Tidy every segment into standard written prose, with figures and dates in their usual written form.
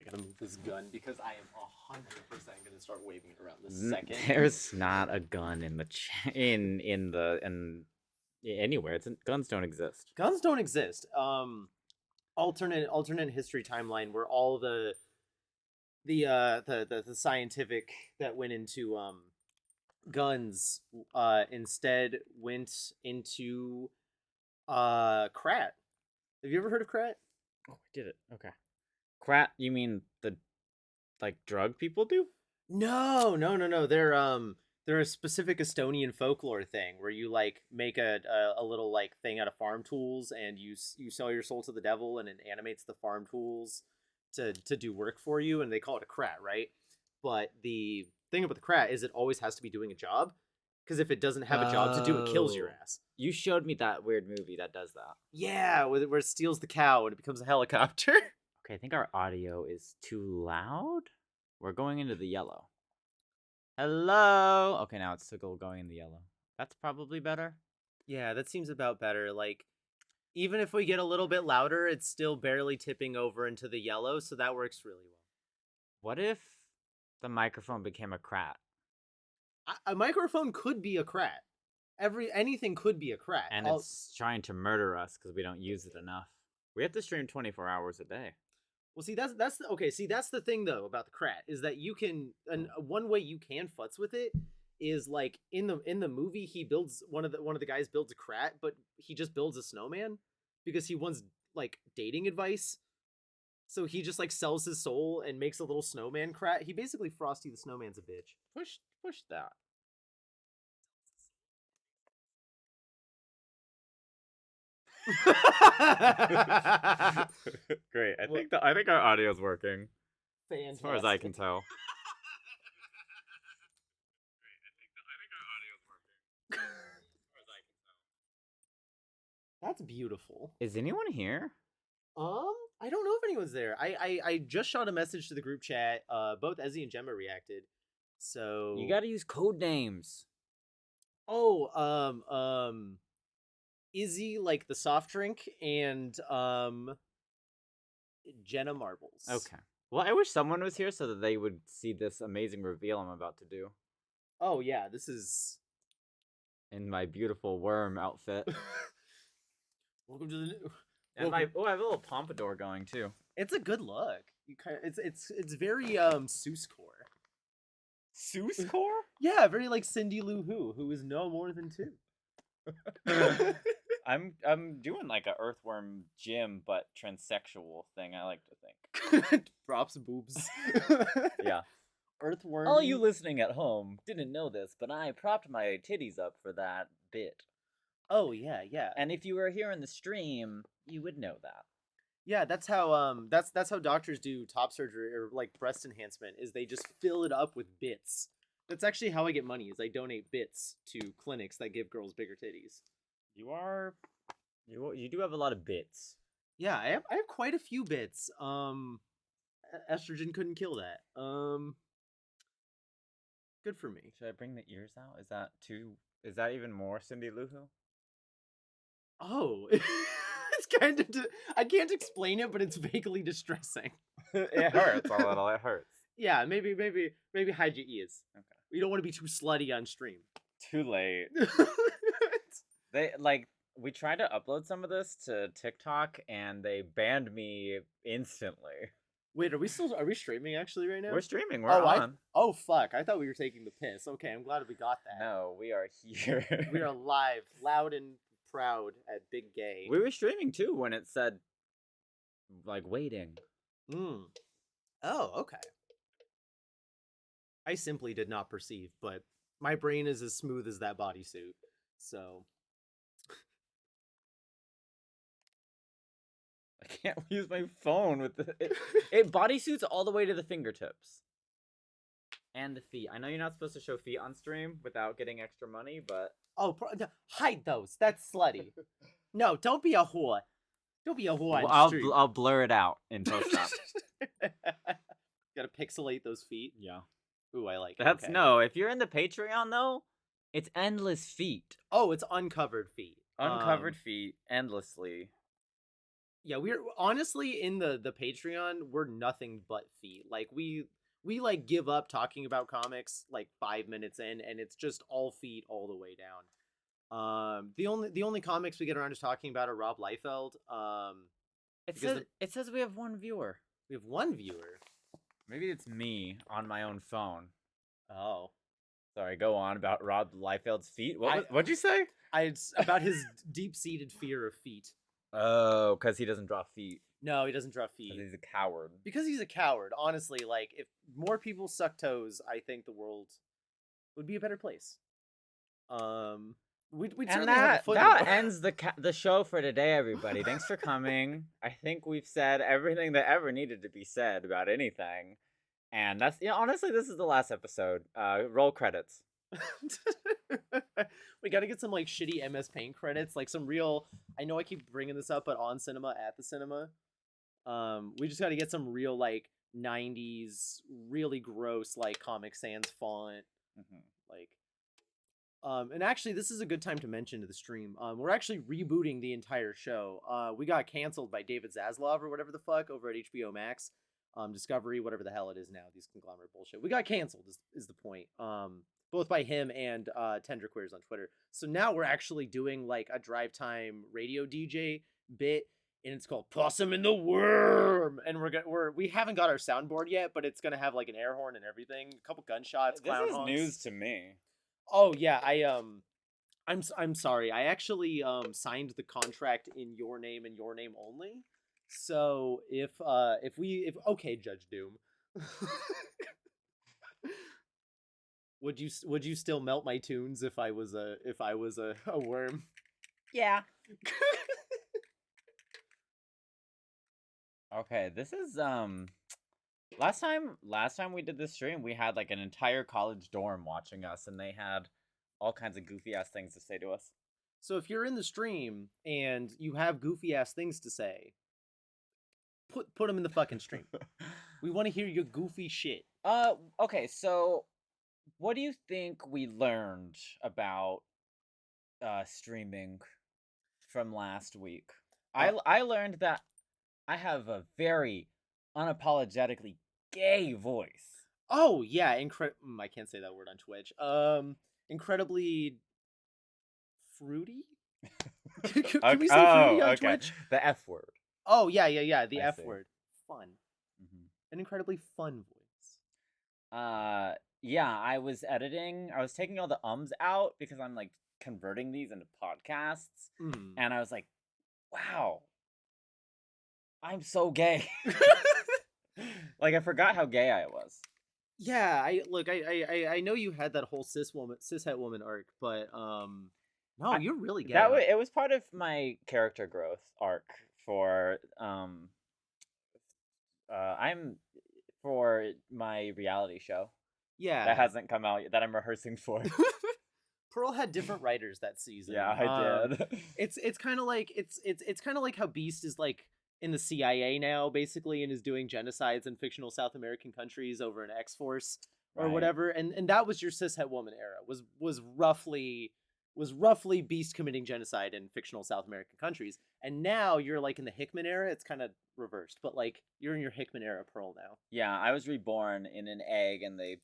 I gotta move this gun because I am 100% gonna start waving it around the second. There's not a gun in the anywhere. Guns don't exist. Guns don't exist. Alternate history timeline where all the scientific that went into guns instead went into Krat. Have you ever heard of Krat? Oh, I did it. Okay. Krat, you mean the like drug people do? No. They're a specific Estonian folklore thing where you like make a little like thing out of farm tools and you sell your soul to the devil and it animates the farm tools to do work for you, and they call it a krat, right? But the thing about the krat is it always has to be doing a job, because if it doesn't have a job to do, it kills your ass. You showed me that weird movie that does that. Yeah, where it steals the cow and it becomes a helicopter. Okay, I think our audio is too loud. We're going into the yellow. Hello. Okay, now it's still going in the yellow. That's probably better. Yeah, that seems about better. Like, even if we get a little bit louder, it's still barely tipping over into the yellow, so that works really well. What if the microphone became a krat? A microphone could be a krat. Anything could be a krat. And it's trying to murder us because we don't use it enough. We have to stream 24 hours a day. Well, see, that's okay. See, that's the thing though about the krat is that you can, and one way you can futz with it is like in the movie he builds one of the guys builds a krat, but he just builds a snowman because he wants like dating advice. So he just like sells his soul and makes a little snowman krat. He basically Frosty the Snowman's a bitch. Push that. Great. I think our audio's working. Fantastic. As far as I can tell. That's beautiful. Is anyone here? I don't know if anyone's there. I just shot a message to the group chat. Both Ezzy and Gemma reacted. So you gotta use code names. Oh, Izzy like the soft drink and Jenna Marbles. Okay. Well, I wish someone was here so that they would see this amazing reveal I'm about to do. Oh yeah, this is in my beautiful worm outfit. Welcome to the new. And I have a little pompadour going too. It's a good look. You kind of, it's very Seuss core. Seuss core? Yeah, very like Cindy Lou who is no more than 2. I'm doing like a earthworm Jim but transsexual thing, I like to think. Props boobs. Yeah. Earthworm. All you listening at home didn't know this, but I propped my titties up for that bit. Oh yeah. And if you were here in the stream, you would know that. Yeah, that's how that's how doctors do top surgery or like breast enhancement, is they just fill it up with bits. That's actually how I get money, is I donate bits to clinics that give girls bigger titties. You do have a lot of bits. Yeah, I have quite a few bits. Estrogen couldn't kill that. Good for me. Should I bring the ears out? Is that even more Cindy Lou Who? Oh, it's kind of. I can't explain it, but it's vaguely distressing. It hurts a little. It hurts. Yeah, maybe hide your ears. Okay. You don't want to be too slutty on stream. Too late. We tried to upload some of this to TikTok and they banned me instantly. Wait, are we streaming actually right now? We're streaming. We're on. Oh fuck! I thought we were taking the piss. Okay, I'm glad we got that. No, we are here. We are live, loud and proud at Big Gay. We were streaming too when it said, like, waiting. Oh, okay. I simply did not perceive, but my brain is as smooth as that bodysuit, so. I can't use my phone with it bodysuits all the way to the fingertips. And the feet. I know you're not supposed to show feet on stream without getting extra money, but... Oh, hide those. That's slutty. No, don't be a whore. Don't be a whore on stream. I'll blur it out in post-op. Gotta pixelate those feet. Yeah. Ooh, I like it. Okay. No, if you're in the Patreon, though, it's endless feet. Oh, it's uncovered feet. Uncovered feet, endlessly. Yeah, we're honestly in the Patreon, we're nothing but feet. Like we like give up talking about comics like 5 minutes in, and it's just all feet all the way down. The only comics we get around to talking about are Rob Liefeld. It says we have one viewer. We have one viewer. Maybe it's me on my own phone. Oh, Sorry, go on about Rob Liefeld's feet. What'd you say? it's about his deep-seated fear of feet. Oh, because he doesn't draw feet. No, he doesn't draw feet. Because he's a coward. Because he's a coward. Honestly, like if more people suck toes, I think the world would be a better place. We'd And certainly have a foot in the that door. ends the show for today, everybody. Thanks for coming. I think we've said everything that ever needed to be said about anything. And that's, honestly, this is the last episode. Roll credits. We gotta get some like shitty MS Paint credits, like some real. I know I keep bringing this up, but on cinema at the cinema, we just gotta get some real like '90s, really gross like Comic Sans font, like. And actually, this is a good time to mention to the stream. We're actually rebooting the entire show. We got canceled by David Zaslav or whatever the fuck over at HBO Max, Discovery, whatever the hell it is now. These conglomerate bullshit. We got canceled is the point. Both by him and Tender Queers on Twitter. So now we're actually doing like a drive time radio DJ bit, and it's called "Possum in the Wyrm." And we haven't got our soundboard yet, but it's gonna have like an air horn and everything, a couple gunshots. This Clown is honks. news to me. Oh yeah, I'm sorry. I actually signed the contract in your name and your name only. So if okay, Judge Doom. Would you still melt my tunes if I was a worm? Yeah. Okay, this is last time we did this stream, we had like an entire college dorm watching us, and they had all kinds of goofy ass things to say to us. So if you're in the stream and you have goofy ass things to say, put them in the fucking stream. We want to hear your goofy shit. Okay, so what do you think we learned about streaming from last week? I learned that I have a very unapologetically gay voice. Oh yeah, I can't say that word on Twitch. Incredibly fruity. Can we say fruity on Twitch? The F word. Oh yeah, the I F see. word. Fun. An incredibly fun voice. Yeah, I was taking all the ums out because I'm like converting these into podcasts, and I was like, wow, I'm so gay. Like I forgot how gay I was. Yeah, I know you had that whole cishet woman arc, but no, you're really gay. It was part of my character growth arc for I'm for my reality show. Yeah, that hasn't come out yet, that I'm rehearsing for. Pearl had different writers that season. Yeah, I did. It's kind of like it's kind of like how Beast is like in the CIA now, basically, and is doing genocides in fictional South American countries over an X-Force or whatever. And that was your cishet woman era. Was roughly Beast committing genocide in fictional South American countries. And now you're like in the Hickman era. It's kind of reversed, but like you're in your Hickman era Pearl now. Yeah, I was reborn in an egg, and they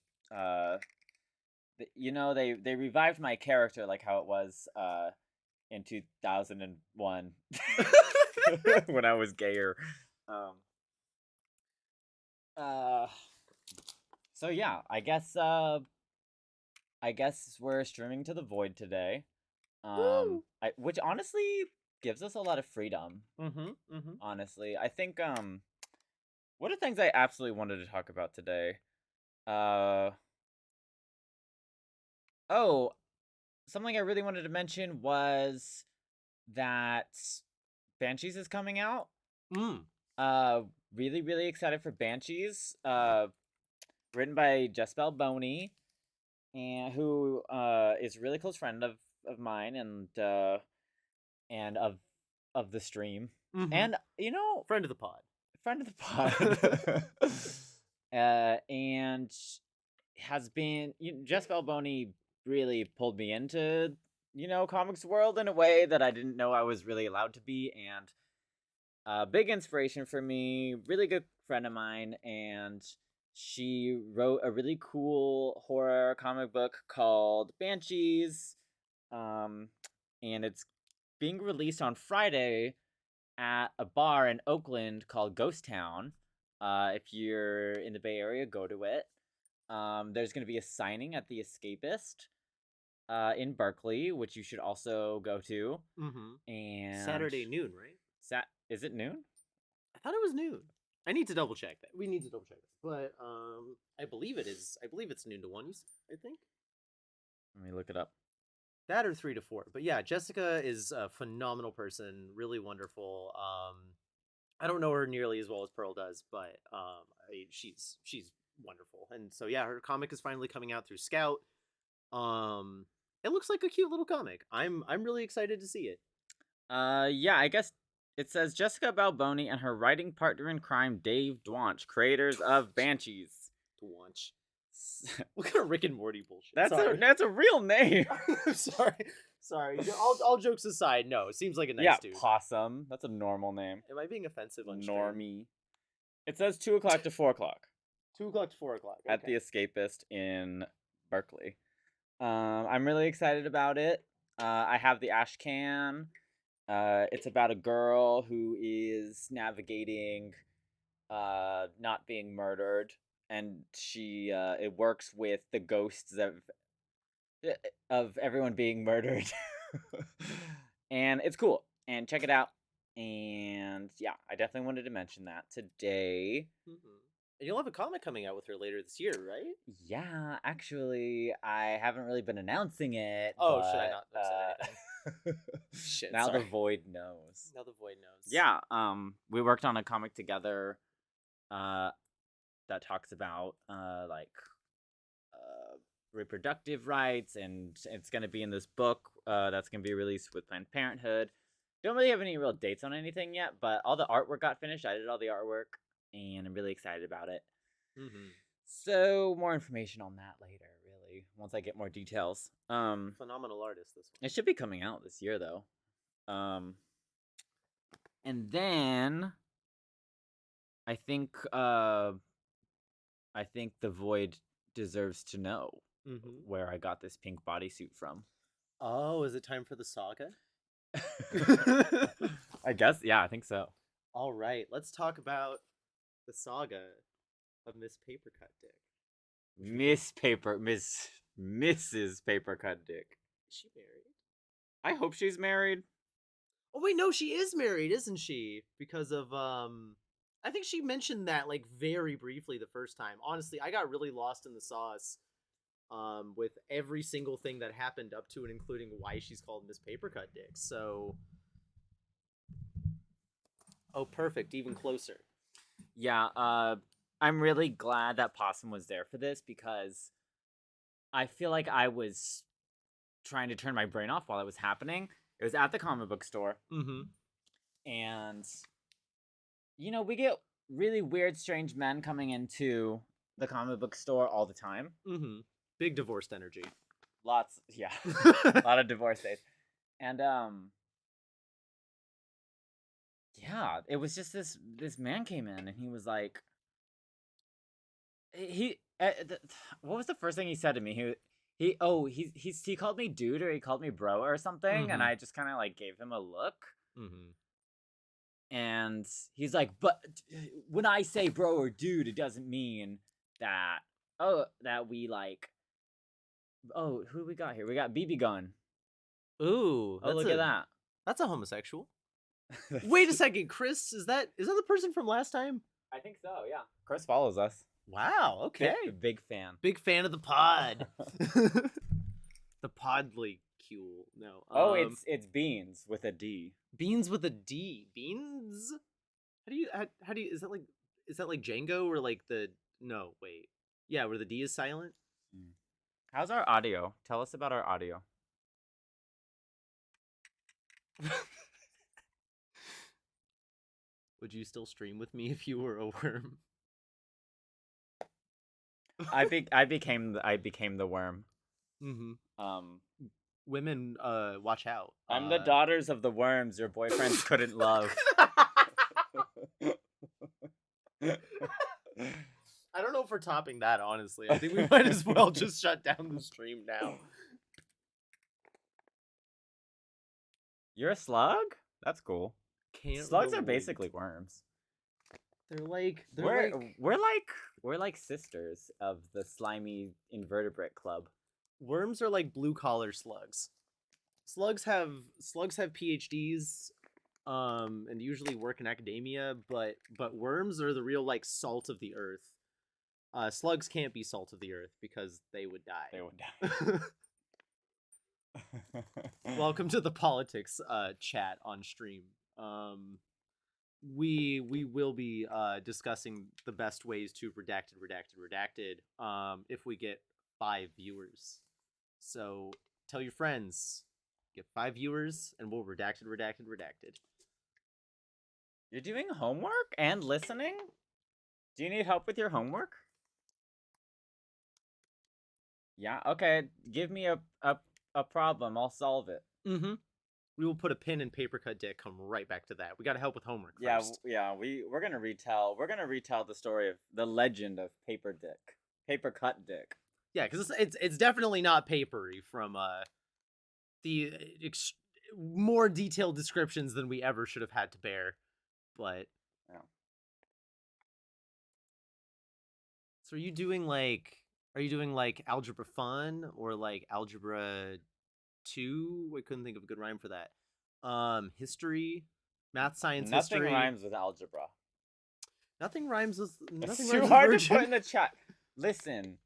they revived my character like how it was in 2001 when I was gayer. So yeah, I guess we're streaming to the void today. Which honestly gives us a lot of freedom. Honestly, I think what are things I absolutely wanted to talk about today? Oh, something I really wanted to mention was that Banshees is coming out. Really, really excited for Banshees. Written by Jespel Boney, and who is a really close friend of mine and of the stream. And friend of the pod. And has been Jespel Boney really pulled me into comics world in a way that I didn't know I was really allowed to be, and Big inspiration for me. Really good friend of mine, and she wrote a really cool horror comic book called Banshees. And it's being released on Friday at a bar in Oakland called Ghost Town. If you're in the Bay Area, go to it. There's going to be a signing at the Escapist in Berkeley, which you should also go to. Mm-hmm. And Saturday noon, right? Is it noon? I thought it was noon. I need to double check that. We need to double check that. But I believe it is. I believe it's noon to 1. I think. Let me look it up. That or 3 to 4. But yeah, Jessica is a phenomenal person. Really wonderful. I don't know her nearly as well as Pearl does, but she's wonderful. And so yeah, her comic is finally coming out through Scout. It looks like a cute little comic. I'm really excited to see it. Yeah, I guess it says Jessica Balboni and her writing partner in crime, Dave Dwanch, creators of Banshees. Dwanch. What kind of Rick and Morty bullshit? That's a real name. I'm sorry. All jokes aside, no, it seems like a nice dude. Possum. That's a normal name. Am I being offensive on Normie. It says 2 o'clock to 4 o'clock. 2 o'clock to 4 o'clock. Okay. At the Escapist in Berkeley. I'm really excited about it. I have the ash can. It's about a girl who is navigating not being murdered, and she it works with the ghosts of everyone being murdered. And it's cool. And check it out. And yeah, I definitely wanted to mention that today. Mm-hmm. And you'll have a comic coming out with her later this year, right? Yeah, actually, I haven't really been announcing it. Oh, should I not have said anything? Shit, now sorry. The Void knows. Now the Void knows. Yeah, we worked on a comic together that talks about reproductive rights, and it's going to be in this book that's going to be released with Planned Parenthood. Don't really have any real dates on anything yet, but all the artwork got finished. I did all the artwork, and I'm really excited about it. Mm-hmm. So more information on that later, really, once I get more details. Phenomenal artist, this one. It should be coming out this year, though. And then I think the Void deserves to know where I got this pink bodysuit from. Oh, is it time for the saga? I guess, yeah, I think so. All right, let's talk about the saga of Miss Papercut Dick. Mrs. Papercut Dick. Is she married? I hope she's married. Oh wait, no, she is married, isn't she? Because of I think she mentioned that like very briefly the first time. Honestly, I got really lost in the sauce with every single thing that happened up to and including why she's called Miss Papercut Dick. So oh, perfect, even closer. Yeah, I'm really glad that Possum was there for this because I feel like I was trying to turn my brain off while it was happening. It was at the comic book store. Mm-hmm. And, you know, we get really weird, strange men coming into the comic book store all the time. Mm-hmm. Big divorced energy. Lots, yeah. A lot of divorce days. And, yeah, it was just this man came in and he was like, what was the first thing he said to me? He called me dude or he called me bro or something, and I just kind of like gave him a look. And he's like, but when I say bro or dude, it doesn't mean that we like. Oh, who we got here? We got BB Gun. Ooh, look at that. That's a homosexual. Wait a second, Chris. Is that the person from last time? I think so. Yeah, Chris follows us. Wow. Okay. Big fan. Big fan of the pod. The podly cool. No. Oh, it's Beans with a D. Beans with a D. Beans. How do you? Is that like Django or like the? No, wait. Yeah, where the D is silent. How's our audio? Tell us about our audio. Would you still stream with me if you were a worm? I became the worm. Women, watch out. I'm the daughters of the worms your boyfriends couldn't love. I don't know if we're topping that, honestly. I think we might as well just shut down the stream now. You're a slug? That's cool. Can't Slugs are relate. basically worms. We're like sisters of the slimy invertebrate club. Worms are like blue collar slugs. Slugs have PhDs, and usually work in academia, but worms are the real like salt of the earth. Slugs can't be salt of the earth because they would die. They would die. Welcome to the politics chat on stream. We will be discussing the best ways to redacted if we get 5 viewers. So tell your friends, get 5 viewers, and we'll redacted. You're doing homework and listening? Do you need help with your homework? Yeah, okay. Give me a problem. I'll solve it. Mm-hmm. We will put a pin in paper cut dick. Come right back to that. We got to help with homework first. Yeah. We're gonna retell the story of the legend of paper cut dick. Yeah, because it's definitely not papery from the more detailed descriptions than we ever should have had to bear. But yeah. So are you doing like algebra fun or like algebra 2? I couldn't think of a good rhyme for that. History, math, science, history. Nothing rhymes with algebra. Nothing rhymes with nothing. It's too hard to put in the chat. Listen.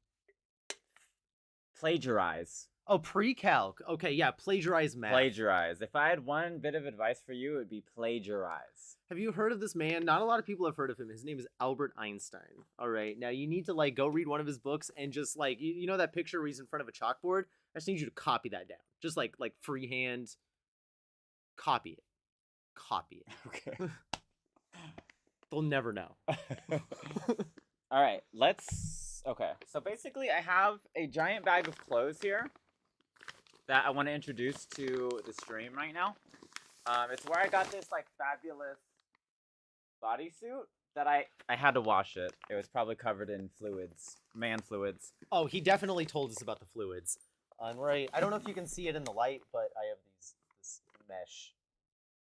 Plagiarize. Oh, pre-calc. Okay, yeah, plagiarize math. Plagiarize. If I had one bit of advice for you, it would be plagiarize. Have you heard of this man? Not a lot of people have heard of him. His name is Albert Einstein. All right, now you need to like go read one of his books and just like you know that picture where he's in front of a chalkboard. I just need you to copy that down, just like freehand. Copy it. Okay. They'll never know. All right, okay, so basically I have a giant bag of clothes here that I want to introduce to the stream right now. It's where I got this like fabulous bodysuit that I had to wash it. It was probably covered in fluids, man fluids. Oh, he definitely told us about the fluids. Right. I don't know if you can see it in the light, but I have this mesh.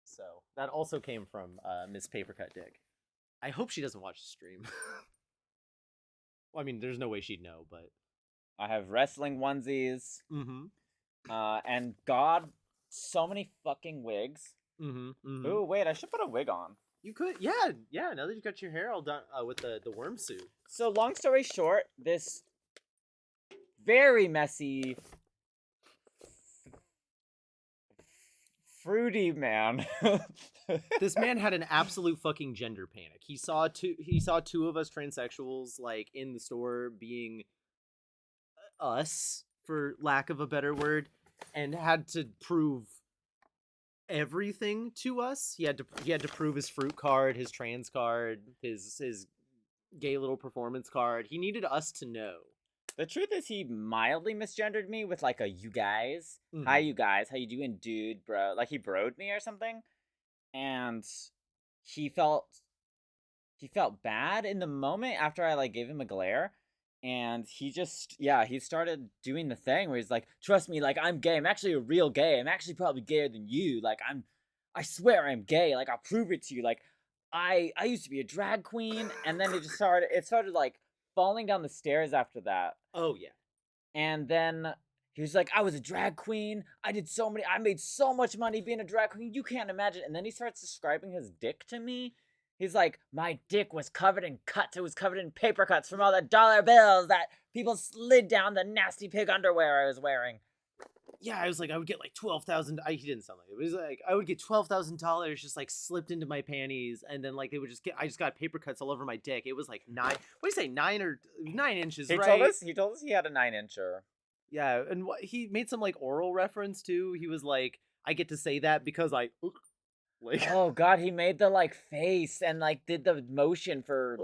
So that also came from Miss Papercut Dick. I hope she doesn't watch the stream. Well, I mean, there's no way she'd know, but I have wrestling onesies. Mm-hmm. And God, so many fucking wigs. Mm-hmm. Mm-hmm. Ooh, wait, I should put a wig on. You could, yeah. Now that you got your hair all done with the worm suit. So, long story short, this very messy, fruity man. This man had an absolute fucking gender panic. He saw two of us transsexuals like in the store being us, for lack of a better word, and had to prove everything to us. He had to prove his fruit card, his trans card, his gay little performance card. He needed us to know. The truth is, he mildly misgendered me with like a "you guys." Mm-hmm. Hi, you guys. How you doing, dude, bro? Like he broed me or something, and he felt bad in the moment after I like gave him a glare. And he started doing the thing where he's like, trust me, like, I'm gay. I'm actually a real gay. I'm actually probably gayer than you. Like, I swear I'm gay. Like, I'll prove it to you. Like, I used to be a drag queen. And then it started, like, falling down the stairs after that. Oh, yeah. And then he was like, I was a drag queen. I made so much money being a drag queen. You can't imagine. And then he starts describing his dick to me. He's like, my dick was covered in cuts. It was covered in paper cuts from all the dollar bills that people slid down the nasty pig underwear I was wearing. Yeah, I was like, I would get like $12,000. He didn't sound like it. It was like, I would get $12,000 just like slipped into my panties. And then like, I just got paper cuts all over my dick. It was like 9, what do you say, 9 inches, right? He told us he had a 9-incher. Yeah, and he made some like oral reference too. He was like, I get to say that because I... Like, oh god, he made the like face and like did the motion for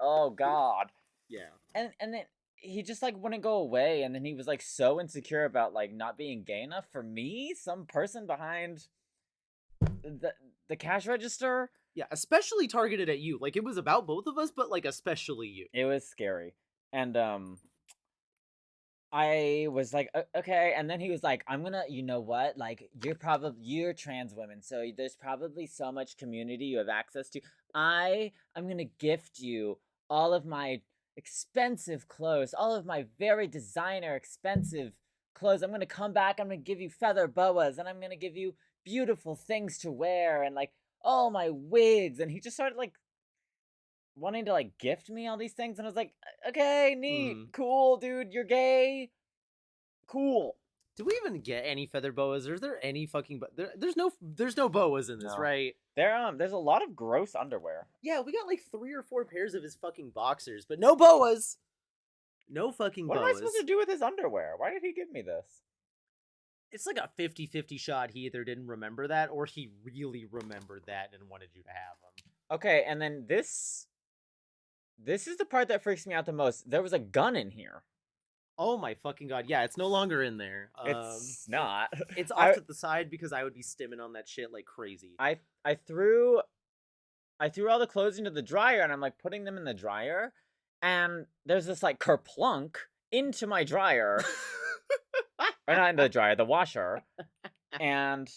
oh god. Yeah. And then he just like wouldn't go away, and then he was like so insecure about like not being gay enough for me, some person behind the cash register, Yeah, especially targeted at you. Like, it was about both of us, but, like, especially you. It was scary. And, I was like, okay. And then he was like, I'm gonna, you know what? Like, you're trans women, so there's probably so much community you have access to. I'm gonna gift you all of my expensive clothes, all of my very designer expensive clothes. I'm gonna come back, I'm gonna give you feather boas, and I'm gonna give you beautiful things to wear, and like all my wigs. And he just started like wanting to like gift me all these things, and I was like, okay, neat, cool, dude, you're gay, cool. Did we even get any feather boas? Or is there any fucking there's no boas in this, No. right? There's a lot of gross underwear. Yeah, we got like 3 or 4 pairs of his fucking boxers, but no boas. No fucking What boas. am I supposed to do with his underwear? Why did he give me this? It's like a 50-50 shot he either didn't remember that or he really remembered that and wanted you to have them. Okay, and then this is the part that freaks me out the most. There was a gun in here. Oh my fucking god. Yeah, it's no longer in there. It's not. It's off to the side because I would be stimming on that shit like crazy. I threw all the clothes into the dryer, and I'm like putting them in the dryer, and there's this like kerplunk into my dryer. Or not into the dryer, the washer. And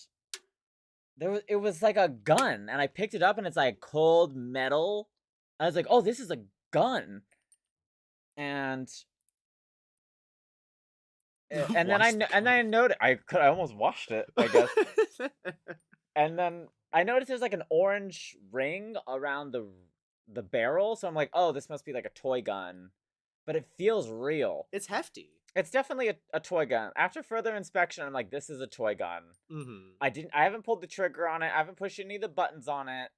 it was like a gun, and I picked it up, and it's like cold metal. I was like, oh, this is a gun. And then I noticed I almost washed it, I guess. And then I noticed there's like an orange ring around the barrel, so I'm like, oh, this must be like a toy gun. But it feels real. It's hefty. It's definitely a toy gun. After further inspection, I'm like, this is a toy gun. Mm-hmm. I haven't pulled the trigger on it. I haven't pushed any of the buttons on it.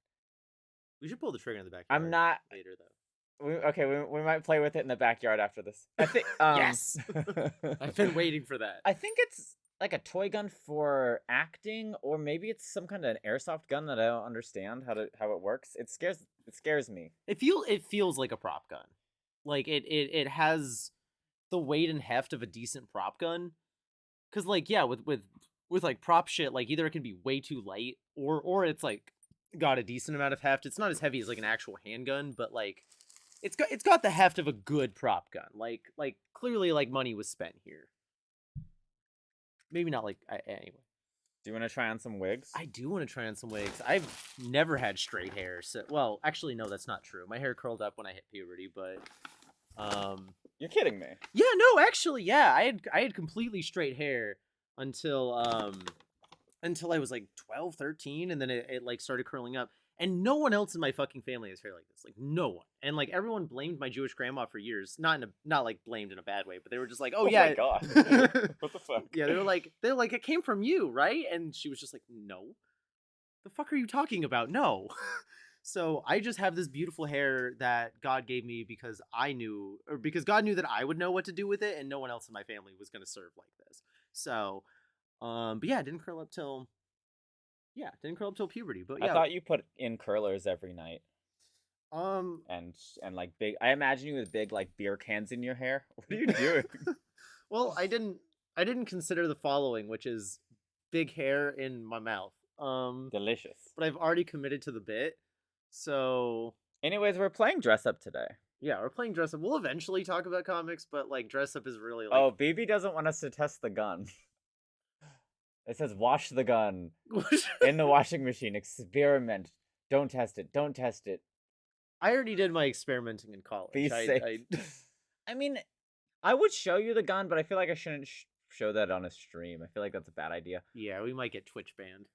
We should pull the trigger in the backyard. I'm not later though. We might play with it in the backyard after this. I think yes. I've been waiting for that. I think it's like a toy gun for acting, or maybe it's some kind of an airsoft gun that I don't understand how it works. It scares me. It feels like a prop gun. Like it has the weight and heft of a decent prop gun. Cause like yeah, with like prop shit, like either it can be way too light or it's like got a decent amount of heft. It's not as heavy as like an actual handgun, but like it's got the heft of a good prop gun. Like clearly like money was spent here. Maybe not like anyway. Do you want to try on some wigs? I do want to try on some wigs. I've never had straight hair. So, well, actually no, that's not true. My hair curled up when I hit puberty, but you're kidding me. Yeah, no, actually, yeah. I had completely straight hair until I was like 12, 13, and then it like started curling up. And no one else in my fucking family has hair like this. Like no one. And like everyone blamed my Jewish grandma for years. Not like blamed in a bad way, but they were just like, "Oh yeah." My god. What the fuck? Yeah, they're like it came from you, right? And she was just like, "No. The fuck are you talking about? No." So I just have this beautiful hair that God gave me because God knew that I would know what to do with it, and no one else in my family was going to serve like this. So, but yeah, it didn't curl up till puberty. But yeah, I thought you put in curlers every night. And like big. I imagine you with big like beer cans in your hair. What are you doing? Well, I didn't consider the following, which is big hair in my mouth. Delicious. But I've already committed to the bit. So, anyways, we're playing dress up today. Yeah, we're playing dress up. We'll eventually talk about comics, but like dress up is really like. Oh, BB doesn't want us to test the gun. It says wash the gun in the washing machine. Experiment. Don't test it. Don't test it. I already did my experimenting in college. Be safe. I mean, I would show you the gun, but I feel like I shouldn't show that on a stream. I feel like that's a bad idea. Yeah, we might get Twitch banned.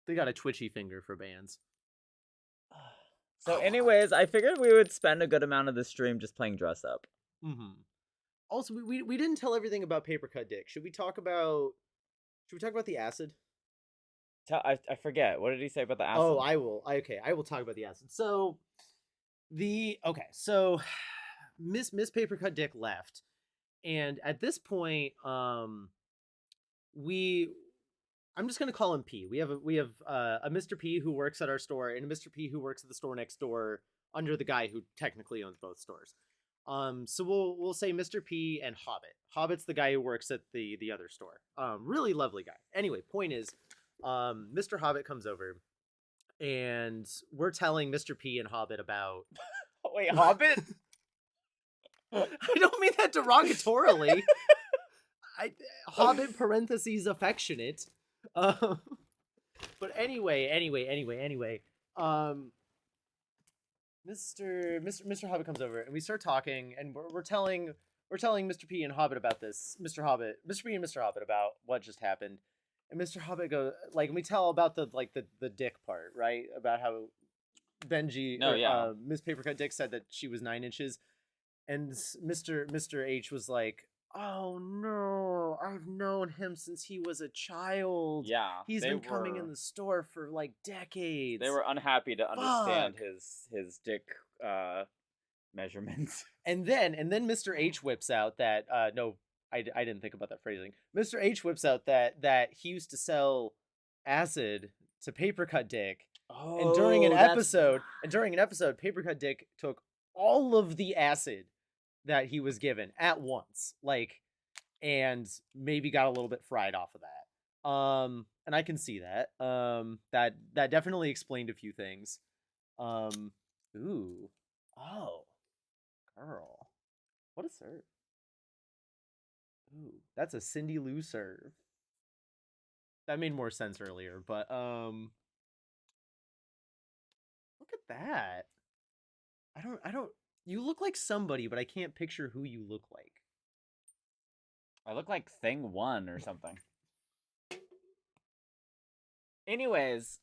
They got a twitchy finger for bans. So anyways, I figured we would spend a good amount of the stream just playing dress up. Mm-hmm. Also, we didn't tell everything about Paper Cut Dick. Should we talk about the acid? I forget. What did he say about the acid? Oh, I will. Okay, I will talk about the acid. So Miss Paper Cut Dick left. And at this point, I'm just gonna call him P. We have a Mr. P who works at our store and a Mr. P who works at the store next door under the guy who technically owns both stores. So we'll say Mr. P and Hobbit. Hobbit's the guy who works at the other store. Really lovely guy. Anyway, point is, Mr. Hobbit comes over and we're telling Mr. P and Hobbit about. Wait, Hobbit? I don't mean that derogatorily. Hobbit parentheses affectionate. But anyway. Mr. Hobbit comes over and we start talking, and we're telling Mr. P and Hobbit about this. Mr. P and Mr. Hobbit about what just happened. And Mr. Hobbit goes and we tell about the dick part, right? About how Benji, Miss Papercut Dick said that she was 9 inches, and Mr. H was like, "Oh no, I've known him since he was a child. Yeah, he's been coming in the store for like decades." They were unhappy to understand his dick measurements. And then Mr. H whips out that no, I didn't think about that phrasing. Mr. H whips out that he used to sell acid to Papercut Dick. Oh, and during an episode, Papercut Dick took all of the acid that he was given at once, and maybe got a little bit fried off of that. And I can see that. That definitely explained a few things. Ooh. Oh. Girl. What a serve. Ooh, that's a Cindy Lou serve. That made more sense earlier, but look at that. I don't you look like somebody, but I can't picture who you look like. I look like Thing 1 or something. Anyways,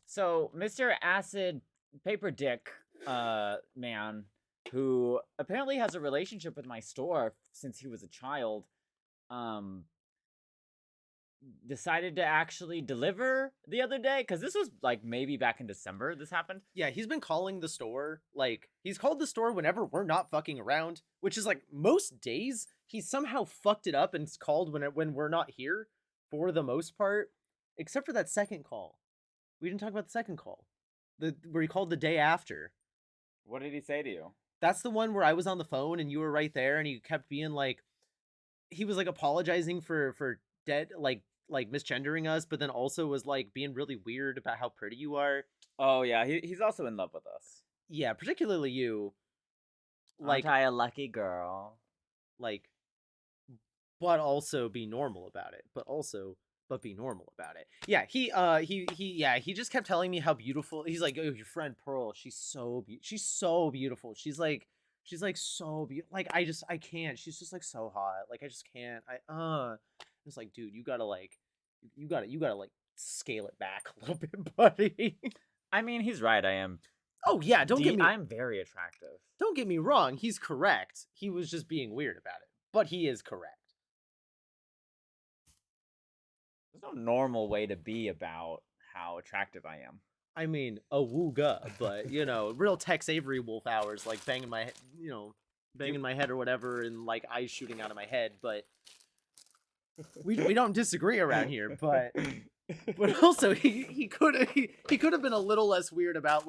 so Mr. Acid Paper Dick man, who apparently has a relationship with my store since he was a child, decided to actually deliver the other day, because this was maybe back in December this happened. Yeah, he's been calling the store, he's called the store whenever we're not fucking around, which is most days he's somehow fucked it up and it's called when we're not here for the most part, except for that second call. We didn't talk about the second call, where he called the day after. What did he say to you? That's the one where I was on the phone and you were right there, and he kept being he was apologizing for dead misgendering us, but then also was being really weird about how pretty you are. Oh yeah, he's also in love with us. Yeah, particularly you. Aren't I a lucky girl? But also be normal about it. But be normal about it. Yeah, he just kept telling me how beautiful. He's like, "Oh, your friend Pearl, she's so beautiful. She's so beautiful. I can't. She's just so hot. I just can't. It's dude, you gotta scale it back a little bit, buddy." I mean, he's right. I am. Oh yeah, I'm very attractive. Don't get me wrong. He's correct. He was just being weird about it, but he is correct. There's no normal way to be about how attractive I am. I mean, a wooga, but real Tex Avery Wolf hours, banging my head or whatever, and eyes shooting out of my head. But we don't disagree around here. But also he could have been a little less weird about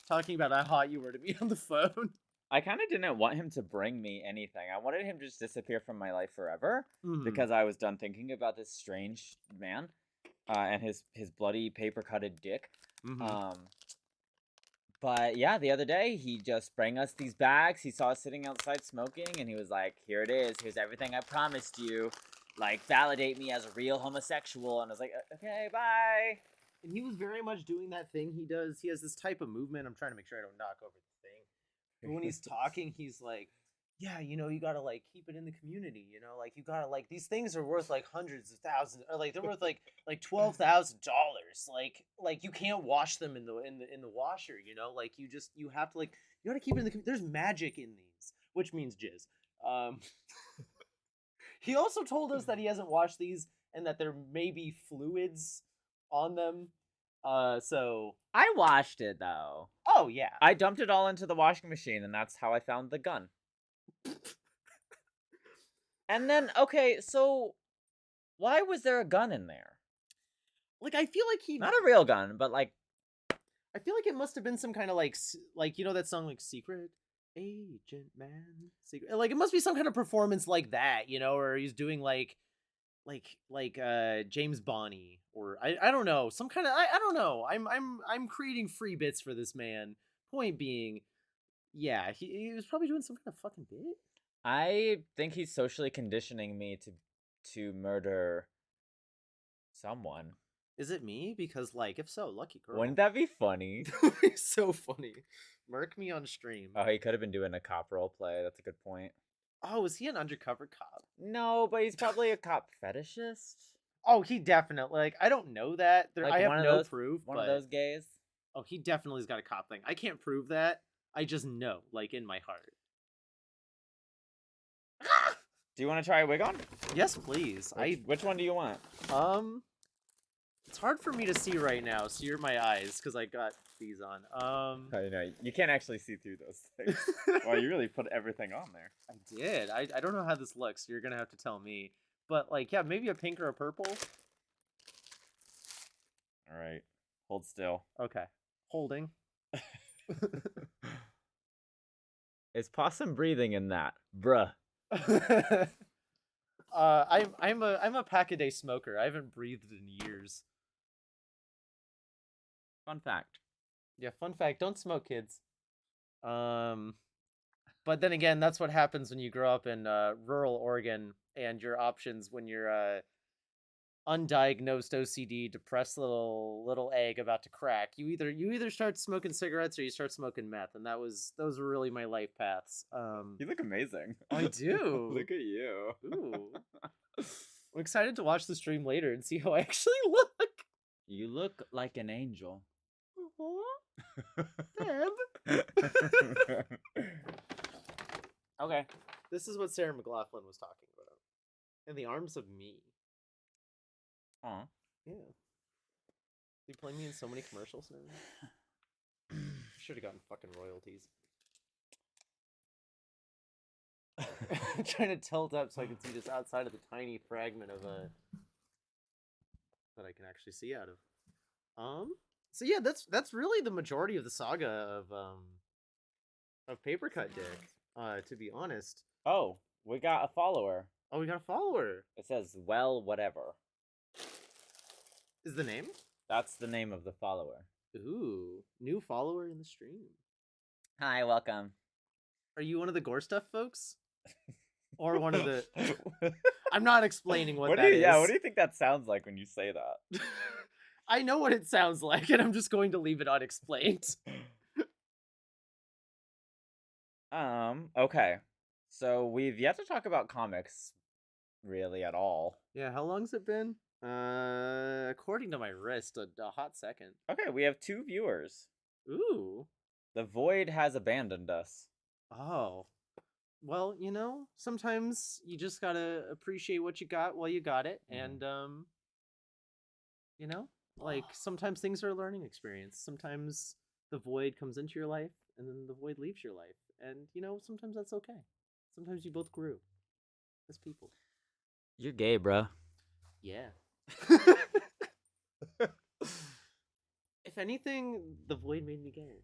talking about how hot you were to me on the phone. I kind of didn't want him to bring me anything. I wanted him to just disappear from my life forever, because I was done thinking about this strange man and his bloody paper-cutted dick. But yeah, the other day, he just brought us these bags. He saw us sitting outside smoking, and he was like, "Here it is. Here's everything I promised you. Validate me as a real homosexual." And I was like, "Okay, bye." And he was very much doing that thing he does. He has this type of movement. I'm trying to make sure I don't knock over the thing. But when he's talking, he's like, "Yeah, you gotta keep it in the community. You gotta these things are worth hundreds of thousands, or they're worth $12,000. You can't wash them in the washer. You have to you gotta keep it in the. There's magic in these, which means jizz." He also told us that he hasn't washed these and that there may be fluids on them. So I washed it though. Oh yeah. I dumped it all into the washing machine, and that's how I found the gun. And then, okay, so why was there a gun in there? I feel he not a real gun, but I feel it must have been some kind of that song Secret Agent Man. Secret, it must be some kind of performance like that, or he's doing James Bonnie, or I don't know, some kind of I don't know. I'm creating free bits for this man. Point being, yeah, he was probably doing some kind of fucking bit. I think he's socially conditioning me to murder someone. Is it me? Because like, if so, lucky girl. Wouldn't that be funny? So funny. Murk me on stream. Oh, he could have been doing a cop role play. That's a good point. Oh, is he an undercover cop? No, but he's probably a cop fetishist. Oh, he definitely, like, I don't know that. Like I have one of no those- proof. One but... of those gays. Oh, he definitely has got a cop thing. I can't prove that. I just know, like, in my heart. Do you want to try a wig on? Yes, please. Which one do you want? It's hard for me to see right now, so you're my eyes, because I got these on. I know, you can't actually see through those things. Wow, you really put everything on there. I did. I don't know how this looks, so you're gonna have to tell me. But, like, yeah, maybe a pink or a purple. Alright. Hold still. Okay. Holding. Is Possum breathing in that? Bruh. I'm a pack-a-day smoker. I haven't breathed in years. Fun fact. Yeah, fun fact, don't smoke, kids. But then again, that's what happens when you grow up in rural Oregon, and your options when you're undiagnosed OCD, depressed little egg about to crack. You either start smoking cigarettes or you start smoking meth, and those were really my life paths. You look amazing. I do. Look at you. Ooh. I'm excited to watch the stream later and see how I actually look. You look like an angel. Deb. Okay. This is what Sarah McLachlan was talking about. In the arms of me. Aw. Yeah. They play me in so many commercials now. Should have gotten fucking royalties. I'm trying to tilt up so I can see this outside of the tiny fragment of that I can actually see out of. So yeah, that's really the majority of the saga of Paper Cut Dick. To be honest. Oh, we got a follower. Oh, we got a follower. It says, well, whatever. Is the name? That's the name of the follower. Ooh, new follower in the stream. Hi, welcome. Are you one of the gore stuff folks? Or one of the... I'm not explaining what that is. Yeah, what do you think that sounds like when you say that? I know what it sounds like, and I'm just going to leave it unexplained. Okay. So we've yet to talk about comics, really, at all. Yeah, how long's it been? According to my wrist, a hot second. Okay, we have 2 viewers. Ooh. The void has abandoned us. Oh. Well, you know, sometimes you just gotta appreciate what you got while you got it, and, you know, like, sometimes things are a learning experience. Sometimes the void comes into your life, and then the void leaves your life. And, you know, sometimes that's okay. Sometimes you both grew as people. You're gay, bruh. Yeah. If anything, the void made me gay.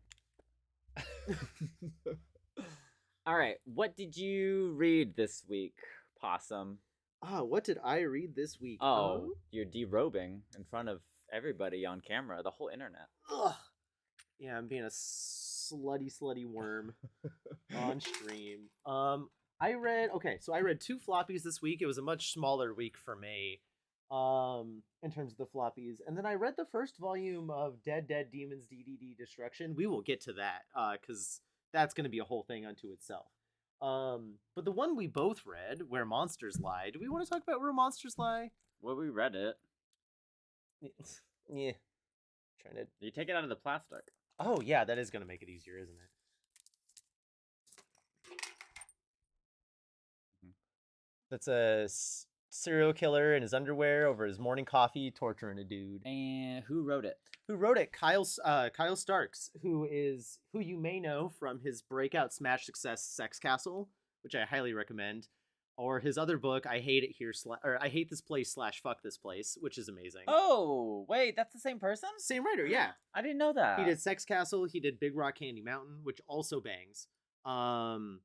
All right, what did you read this week, Possum? What did I read this week? Oh, you're derobing in front of everybody on camera, the whole internet. Ugh. Yeah, I'm being a slutty worm on stream. I read 2 floppies this week. It was a much smaller week for me, in terms of the floppies. And then I read the first volume of Dead Demons Dededede Destruction. We will get to that, because that's going to be a whole thing unto itself. But the one we both read, Where Monsters Lie. Do we want to talk about Where Monsters Lie? Well, we read it. Yeah. Trying to... You take it out of the plastic. Oh, yeah, that is going to make it easier, isn't it? That's a serial killer in his underwear over his morning coffee torturing a dude. And who wrote it? Who wrote it? Kyle Starks, who you may know from his breakout smash success Sex Castle, which I highly recommend, or his other book I Hate It Here I Hate This Place / Fuck This Place, which is amazing. Oh, wait, that's the same person? Same writer, yeah. I didn't know that. He did Sex Castle, he did Big Rock Candy Mountain, which also bangs.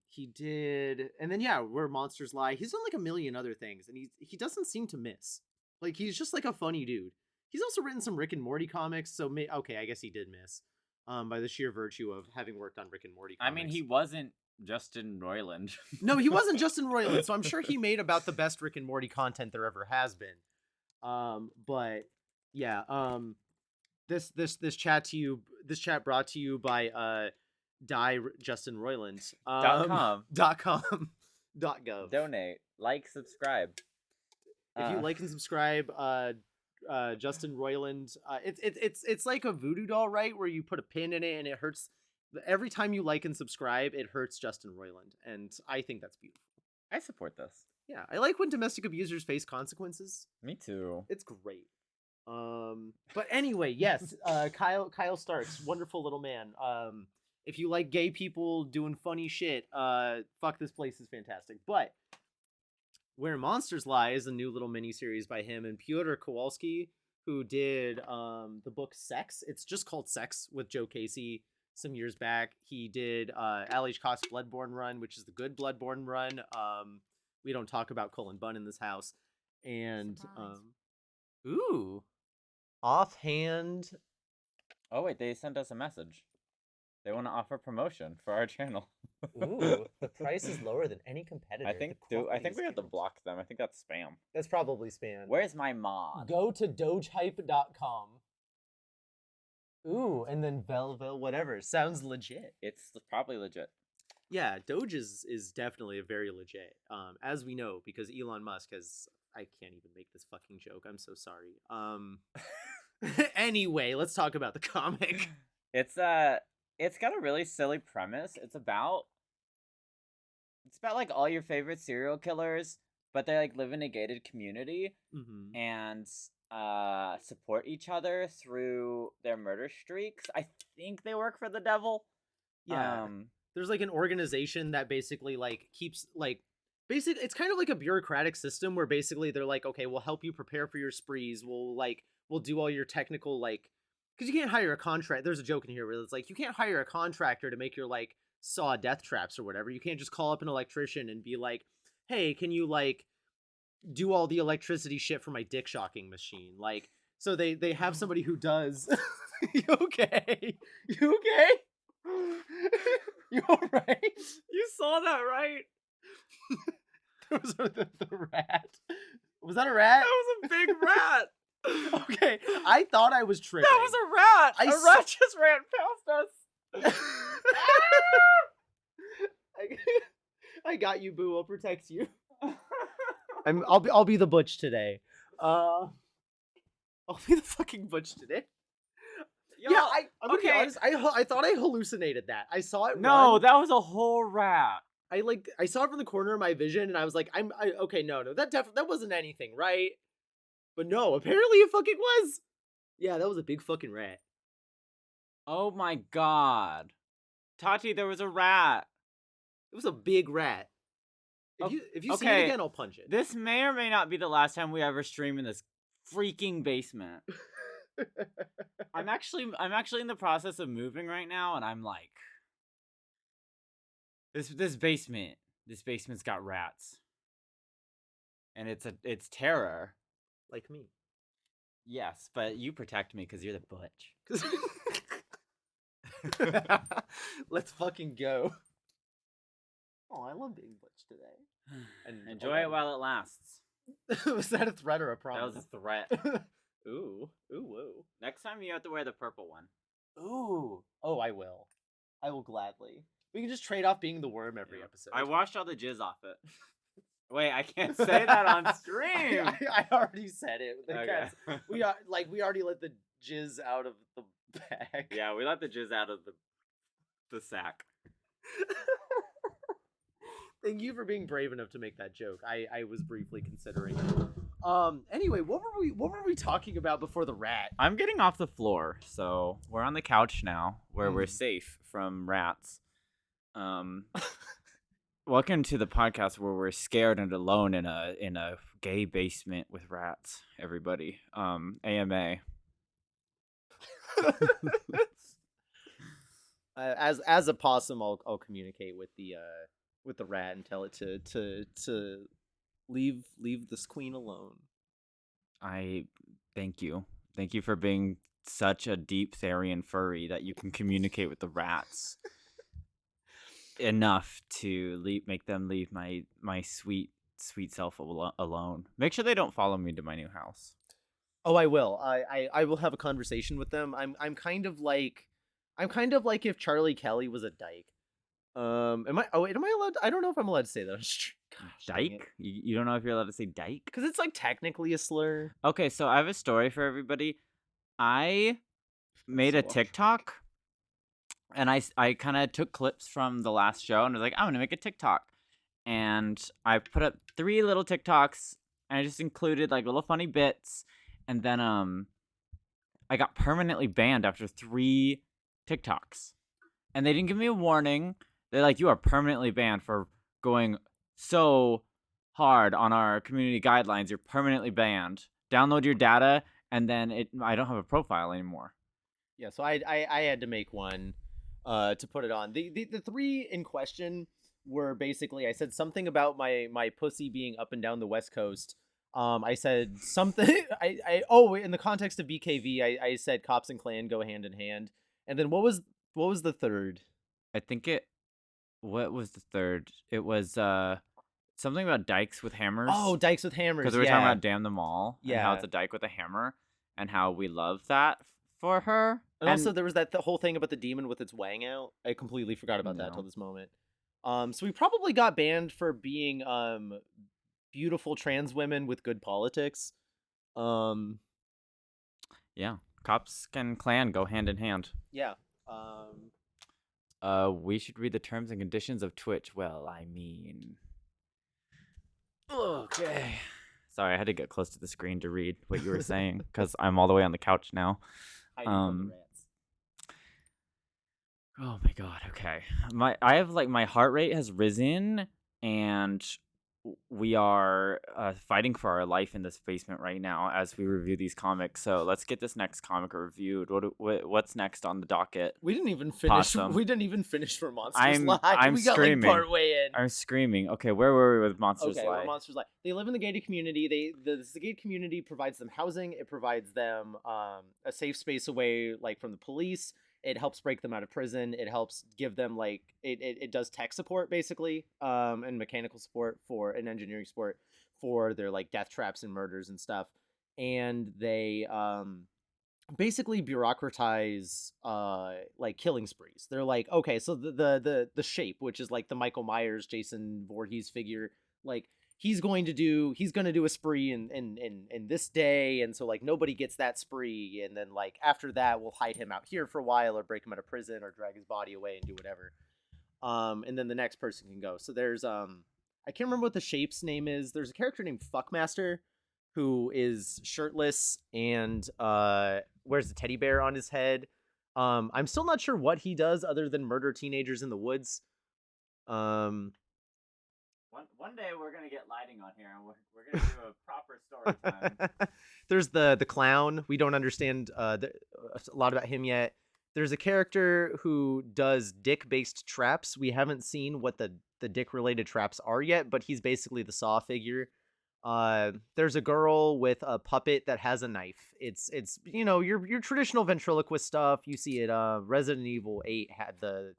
He did, and then yeah, Where Monsters Lie. He's done like a million other things, and he doesn't seem to miss. Like he's just like a funny dude. He's also written some Rick and Morty comics, so okay, I guess he did miss. By the sheer virtue of having worked on Rick and Morty comics. I mean, he wasn't Justin Roiland. No, he wasn't Justin Roiland, so I'm sure he made about the best Rick and Morty content there ever has been. But yeah, this chat brought to you by Die Justin Roiland .com .com .gov. Donate, like, subscribe. If you like and subscribe, Justin Roiland, it's like a voodoo doll, right? Where you put a pin in it and it hurts. Every time you like and subscribe, it hurts Justin Roiland, and I think that's beautiful. I support this. Yeah, I like when domestic abusers face consequences. Me too. It's great. But anyway, yes, Kyle Starks, wonderful little man. If you like gay people doing funny shit, fuck, this place is fantastic. But Where Monsters Lie is a new little miniseries by him and Pyotr Kowalski, who did the book Sex. It's just called Sex with Joe Casey. Some years back, he did Ali Koss Bloodborne run, which is the good Bloodborne run. We don't talk about Cullen Bunn in this house. And ooh, offhand. Oh wait, they sent us a message. They want to offer promotion for our channel. Ooh, the price is lower than any competitor. I think we have to block them. I think that's spam. That's probably spam. Where's my mod? Go to dogehype.com. Ooh, and then Velvel, whatever. Sounds legit. It's probably legit. Yeah, Doge is definitely a very legit. As we know, because Elon Musk has. I can't even make this fucking joke. I'm so sorry. Anyway, let's talk about the comic. It's got a really silly premise. It's about like all your favorite serial killers, but they like live in a gated community and support each other through their murder streaks. I think they work for the devil. Yeah. There's like an organization that basically like keeps like it's kind of like a bureaucratic system where basically they're like, okay, we'll help you prepare for your sprees. We'll do all your technical like, because you can't hire a contract. There's a joke in here where it's like, you can't hire a contractor to make your like saw death traps or whatever. You can't just call up an electrician and be like, hey, can you like do all the electricity shit for my dick shocking machine? Like, so they have somebody who does. You okay? You okay? You all right? You saw that, right? That was the rat. Was that a rat? That was a big rat. Okay, I thought I was tripping. That was a rat. A rat just ran past us. I got you, boo. I'll protect you. I'll be the butch today. I'll be the fucking butch today. Yeah, I'm gonna be honest. I thought I hallucinated that. I saw it. No, that was a whole rat. I saw it from the corner of my vision, and I was like, okay, no, that wasn't anything, right? But no, apparently it fucking was. Yeah, that was a big fucking rat. Oh my god, Tati, there was a rat. It was a big rat. If you see it again, I'll punch it. This may or may not be the last time we ever stream in this freaking basement. I'm actually in the process of moving right now, and I'm like, this basement's got rats, and it's terror. Like me. Yes, but you protect me because you're the butch. Let's fucking go. Oh, I love being butch today. And enjoy it while it lasts. Was that a threat or a promise? That was a threat. Ooh, whoa. Next time you have to wear the purple one. Ooh. Oh, I will. I will gladly. We can just trade off being the worm every episode. I washed all the jizz off it. Wait, I can't say that on stream. I already said it. Okay. We already let the jizz out of the bag. Yeah, we let the jizz out of the sack. Thank you for being brave enough to make that joke. I was briefly considering. Anyway, what were we talking about before the rat? I'm getting off the floor, so we're on the couch now, where we're safe from rats. Welcome to the podcast where we're scared and alone in a gay basement with rats. Everybody, AMA. as a possum, I'll communicate with the rat and tell it to leave this queen alone. I thank you. Thank you for being such a deep Therian furry that you can communicate with the rats enough to make them leave my sweet self alone. Make sure they don't follow me to my new house. Oh, I will. I will have a conversation with them. I'm kind of like if Charlie Kelly was a dyke. Am I? Oh, wait, am I allowed? I don't know if I'm allowed to say that. Gosh, Dyke? You don't know if you're allowed to say dyke? Because it's like technically a slur. Okay, so I have a story for everybody. I made a TikTok, and I kind of took clips from the last show, and was like, I'm gonna make a TikTok, and I put up 3 little TikToks, and I just included like little funny bits, and then I got permanently banned after 3 TikToks, and they didn't give me a warning. They're like, you are permanently banned for going so hard on our community guidelines. You're permanently banned. Download your data, and then I don't have a profile anymore. Yeah, so I had to make one to put it on. The 3 in question were basically, I said something about my pussy being up and down the West Coast. I said something in the context of BKV, I said cops and clan go hand in hand. And then what was the third? I think what was the third? It was something about dykes with hammers. Oh, dykes with hammers. Because we were talking about Damn Them All. Yeah. And how it's a dyke with a hammer. And how we love that for her. And also there was the whole thing about the demon with its wang out. I completely forgot about that till this moment. So we probably got banned for being beautiful trans women with good politics. Yeah. Cops and clan go hand in hand. Yeah. We should read the terms and conditions of Twitch. Well, I mean... Okay. Sorry, I had to get close to the screen to read what you were saying, because I'm all the way on the couch now. Oh my god, okay. My heart rate has risen, and we are fighting for our life in this basement right now as we review these comics. So let's get this next comic reviewed. What's next on the docket? We didn't even finish. Possum. We didn't even finish for Monsters Live. I'm we screaming. got like part way in. I'm screaming. Okay, where were we with Monsters Live? Okay, Monsters Live. They live in the gated community. The gated community provides them housing. It provides them a safe space away like from the police. It helps break them out of prison. It helps give them like it does tech support basically, and mechanical support and engineering support for their like death traps and murders and stuff. And they basically bureaucratize like killing sprees. They're like, okay, so the shape, which is like the Michael Myers, Jason Voorhees figure, like he's gonna do a spree in this day, and so like nobody gets that spree, and then like after that we'll hide him out here for a while or break him out of prison or drag his body away and do whatever. And then the next person can go. So there's I can't remember what the shape's name is. There's a character named Fuckmaster who is shirtless and wears a teddy bear on his head. I'm still not sure what he does other than murder teenagers in the woods. One day we're gonna get lighting on here, and we're gonna do a proper story time. There's the clown. We don't understand a lot about him yet. There's a character who does dick-based traps. We haven't seen what the dick-related traps are yet, but he's basically the Saw figure. There's a girl with a puppet that has a knife. It's your traditional ventriloquist stuff. You see it. Resident Evil 8 had the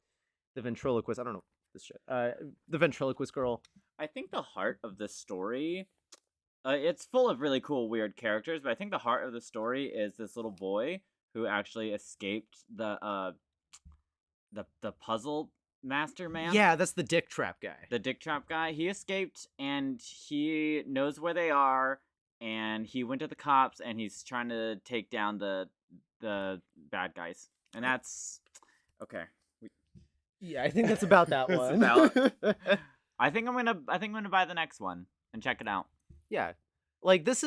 ventriloquist. I don't know this shit. The ventriloquist girl. I think the heart of the story, it's full of really cool, weird characters, but I think the heart of the story is this little boy who actually escaped the puzzle master man. Yeah, that's the dick trap guy. The dick trap guy. He escaped, and he knows where they are, and he went to the cops, and he's trying to take down the bad guys. And that's okay. Yeah, I think that's about that one. I think I'm gonna buy the next one and check it out. Yeah, like this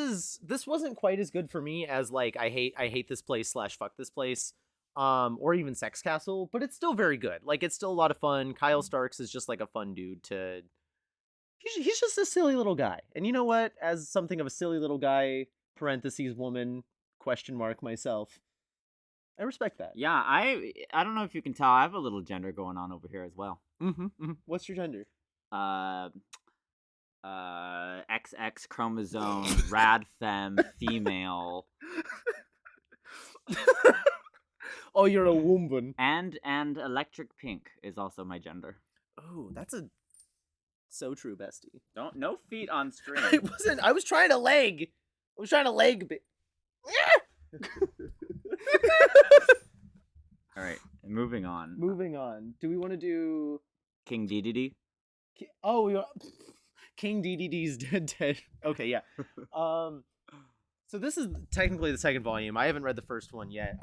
wasn't quite as good for me as like I hate this place / fuck this place, or even Sex Castle, but it's still very good. Like it's still a lot of fun. Kyle Starks is just like a fun dude to. He's just a silly little guy, and you know what? As something of a silly little guy (woman ? Myself, I respect that. Yeah, I don't know if you can tell. I have a little gender going on over here as well. What's your gender? XX chromosome, rad femme, female, Oh, you're a woman. and electric pink is also my gender. Oh, that's so true, bestie. No feet on string. I wasn't. I was trying to leg. All right, moving on. Moving on. Do we want to do King Dededede? King Dedede's dead? Okay, yeah. So this is technically the second volume. I haven't read the first one yet.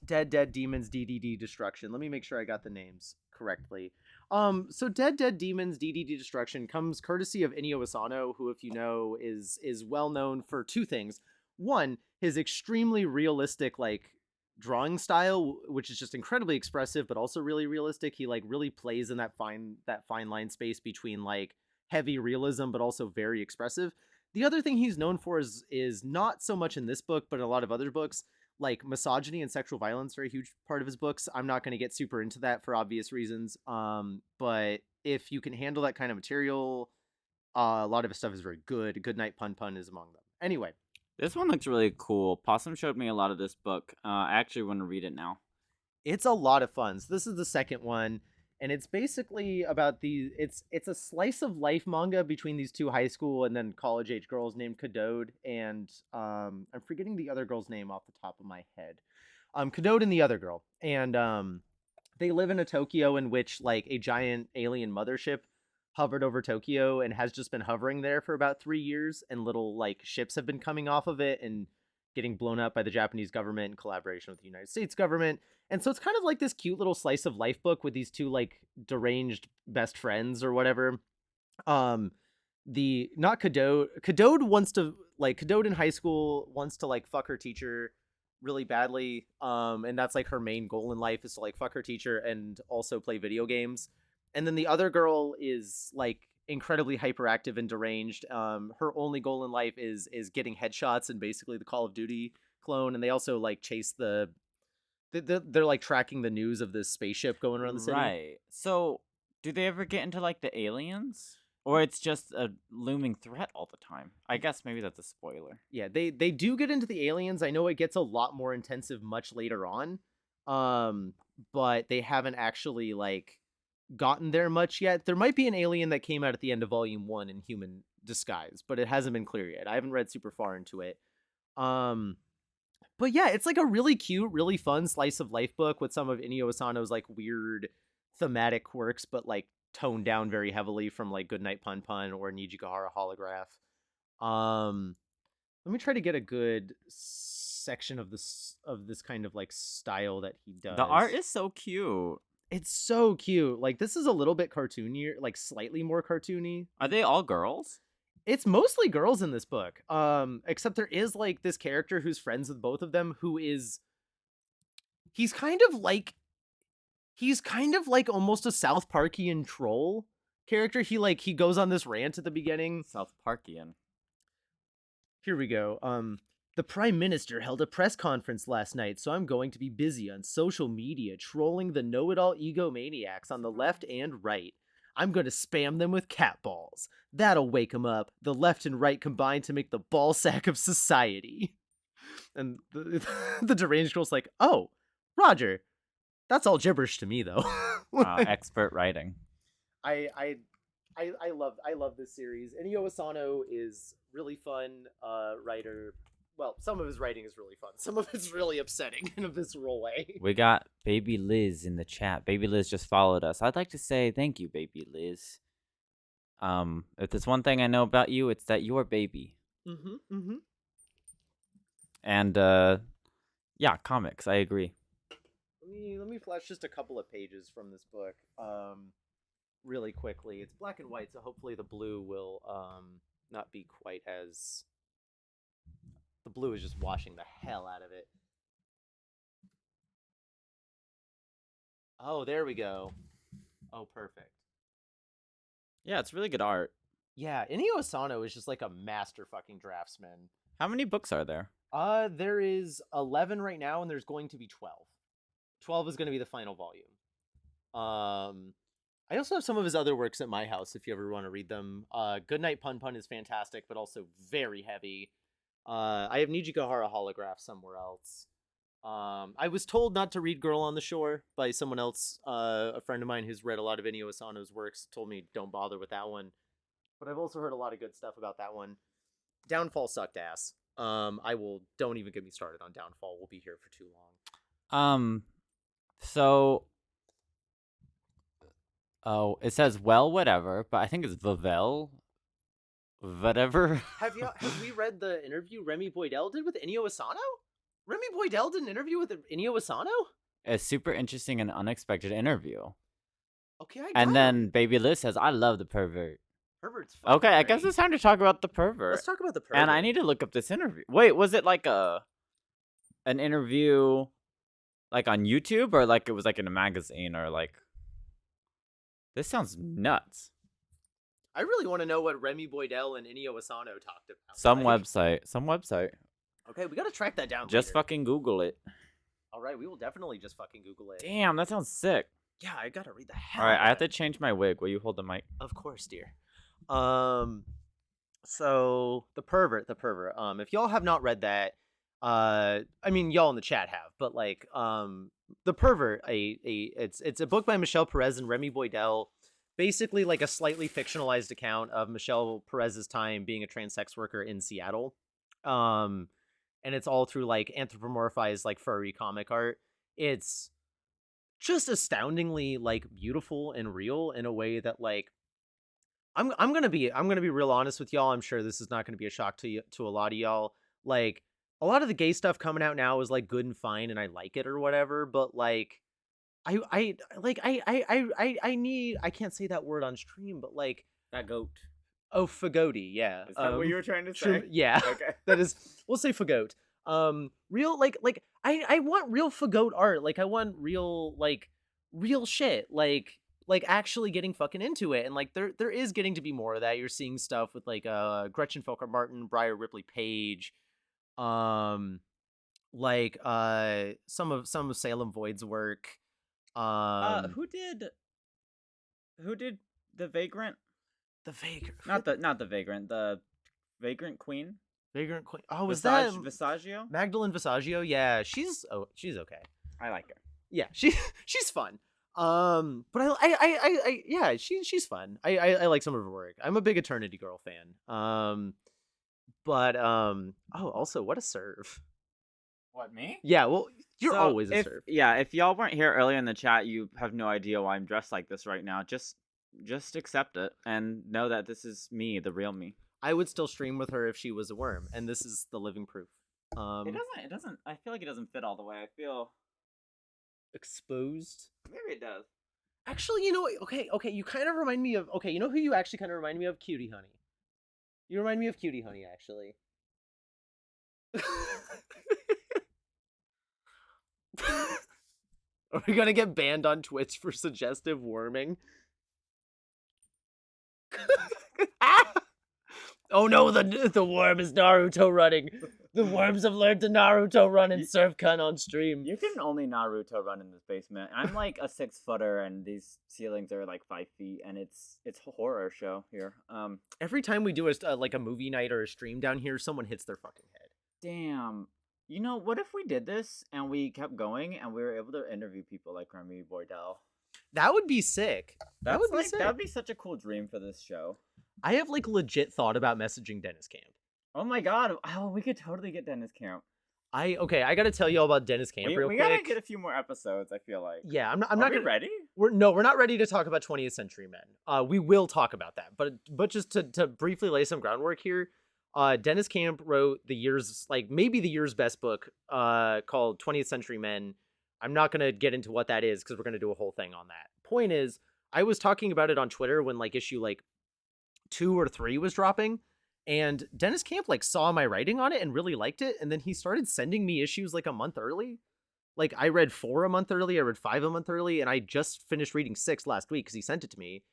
Dead Demons Dedede Destruction. Let me make sure I got the names correctly. So Dead Demons Dedede Destruction comes courtesy of Inio Asano, who, if you know, is well known for two things. One, his extremely realistic drawing style, which is just incredibly expressive but also really realistic. He really plays in that fine line space between heavy realism but also very expressive. The other thing he's known for is not so much in this book but in a lot of other books, misogyny and sexual violence are a huge part of his books. I'm not going to get super into that for obvious reasons, but if you can handle that kind of material, a lot of his stuff is very good. Goodnight Pun Pun is among them. Anyway, this one looks really cool. Possum showed me a lot of this book. I actually want to read it now. It's a lot of fun. So this is the second one, and it's basically about it's a slice of life manga between these two high school and then college age girls named Kadode and I'm forgetting the other girl's name off the top of my head. Kadode and the other girl, and they live in a Tokyo in which a giant alien mothership hovered over Tokyo and has just been hovering there for about 3 years, and little ships have been coming off of it and getting blown up by the Japanese government in collaboration with the United States government. And so it's kind of this cute little slice of life book with these two deranged best friends or whatever. Not Kadode wants to Kadode in high school wants to fuck her teacher really badly, and that's her main goal in life is to fuck her teacher and also play video games. And then the other girl is incredibly hyperactive and deranged. Her only goal in life is getting headshots and basically the Call of Duty clone. And they also chase they're tracking the news of this spaceship going around the city. Right. So do they ever get into the aliens, or it's just a looming threat all the time? I guess maybe that's a spoiler. Yeah, they do get into the aliens. I know it gets a lot more intensive much later on, but they haven't actually gotten there much yet. There might be an alien that came out at the end of volume 1 in human disguise, but it hasn't been clear yet. I haven't read super far into it. But yeah, it's a really cute, really fun slice of life book with some of Inio Asano's weird thematic quirks, but toned down very heavily from Goodnight Pun Pun or Nijikahara Holograph. Let me try to get a good section of this kind of style that he does. The art is so cute. It's so cute. This is a little bit cartoonier, slightly more cartoony. Are they all girls? It's mostly girls in this book. Except there is this character who's friends with both of them he's kind of almost a South Parkian troll character. He goes on this rant at the beginning. South Parkian. Here we go. The Prime Minister held a press conference last night, so I'm going to be busy on social media trolling the know-it-all egomaniacs on the left and right. I'm going to spam them with cat balls. That'll wake them up. The left and right combine to make the ball sack of society. And the deranged girl's oh, Roger, that's all gibberish to me, though. Expert writing. I love this series. Inio Asano is really fun writer. Well, some of his writing is really fun. Some of it's really upsetting in a visceral way. We got Baby Liz in the chat. Baby Liz just followed us. I'd like to say thank you, Baby Liz. If there's one thing I know about you, it's that you're baby. And yeah, comics. I agree. Let me flash just a couple of pages from this book, really quickly. It's black and white, so hopefully the blue will not be quite as. The blue is just washing the hell out of it. Oh, there we go. Oh, perfect. Yeah, it's really good art. Yeah, Inio Asano is just a master fucking draftsman. How many books are there? There is 11 right now, and there's going to be 12. 12 is going to be the final volume. I also have some of his other works at my house if you ever want to read them. Goodnight Pun Pun is fantastic, but also very heavy. I have Nijikahara Holograph somewhere else. I was told not to read Girl on the Shore by someone else. A friend of mine who's read a lot of Inio Asano's works told me don't bother with that one. But I've also heard a lot of good stuff about that one. Downfall sucked ass. Don't even get me started on Downfall. We'll be here for too long. So it says whatever, but I think it's Vavel. Whatever. Have we read the interview Remy Boydell did with Inio Asano? Remy Boydell did an interview with Inio Asano? A super interesting and unexpected interview. Okay, and then Baby Liz says, I love the Pervert. Pervert's fun. Okay, I guess it's time to talk about the Pervert. Let's talk about the Pervert. And I need to look up this interview. Wait, was it like an interview like on YouTube, or like it was like in a magazine, or like... This sounds nuts. I really want to know what Remy Boydell and Inio Asano talked about. Some website. Okay, we gotta track that down. Just later. fucking Google it. All right, we will definitely just fucking Google it. Damn, that sounds sick. Yeah, I gotta read the hell. All right, I have to change my wig. Will you hold the mic? Of course, dear. So the pervert. If y'all have not read that, I mean, y'all in the chat have, but like, the pervert. It's a book by Michelle Perez and Remy Boydell. Basically, like a slightly fictionalized account of Michelle Perez's time being a trans sex worker in Seattle. And it's all through like anthropomorphized like furry comic art. It's just astoundingly like beautiful and real in a way that like I'm gonna be real honest with y'all. I'm sure this is not gonna be a shock to a lot of y'all. Like a lot of the gay stuff coming out now is like good and fine, and I like it or whatever. But like I need, I can't say that word on stream, but like Fagote. Oh, fagote, yeah. Is that what you were trying to say? Yeah. Okay. That is, we'll say fagote. Real, like, I want real fagote art. Like, I want real, like, real shit. Like actually getting fucking into it. And, like, there is getting to be more of that. You're seeing stuff with, like, Gretchen Felker Martin, Briar Ripley Page, like, some of Salem Void's work. Who did the Vagrant? The Vagrant. Not the Vagrant. The Vagrant Queen. Vagrant Queen. Oh, was that Visaggio? Magdalene Visaggio? Yeah, she's okay. I like her. Yeah, she's fun. But I yeah, she's fun. I like some of her work. I'm a big Eternity Girl fan. But also, what a serve. What, me? Yeah, well, you're always a serve. Yeah, if y'all weren't here earlier in the chat, you have no idea why I'm dressed like this right now. Just accept it and know that this is me, the real me. I would still stream with her if she was a worm, and this is the living proof. It doesn't. I feel like it doesn't fit all the way. I feel exposed. Maybe it does. Actually, you know, okay, you kind of remind me of, you know who you actually kind of remind me of? Cutie Honey. You remind me of Cutie Honey, actually. Are we gonna get banned on Twitch for suggestive worming? Oh no, the worm is Naruto running. The worms have learned to Naruto run and surf cunt on stream. You can only Naruto run in this basement. I'm like a 6-footer, and these ceilings are like 5 feet, and it's a horror show here. Every time we do a movie night or a stream down here, someone hits their fucking head. Damn. You know, what if we did this and we kept going and we were able to interview people like Remy Boydell? That would be sick. That would be sick. That would be such a cool dream for this show. I have like legit thought about messaging Dennis Camp. Oh my god! Oh, we could totally get Dennis Camp. I gotta tell you all about Dennis Camp real quick. We gotta get a few more episodes. I feel like. Yeah, I'm not ready. We're not ready to talk about 20th Century Men. We will talk about that, but just to briefly lay some groundwork here. Dennis Camp wrote maybe the year's best book, called 20th Century Men. I'm not gonna get into what that is because we're gonna do a whole thing on that. Point is, I was talking about it on Twitter when like issue 2 or 3 was dropping, and Dennis Camp saw my writing on it and really liked it, and then he started sending me issues a month early. Like I read 4 a month early, I read 5 a month early, and I just finished reading 6 last week because he sent it to me,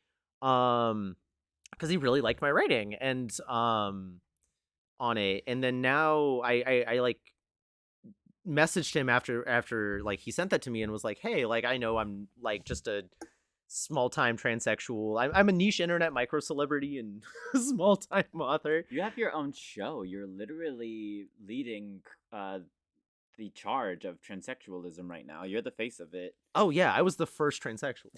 because he really liked my writing. And on it, and then now I like messaged him after like he sent that to me and was like, hey, like I know I'm like just a small time transsexual. I'm a niche internet micro celebrity and small time author. You have your own show. You're literally leading the charge of transsexualism right now. You're the face of it. Oh yeah, I was the first transsexual.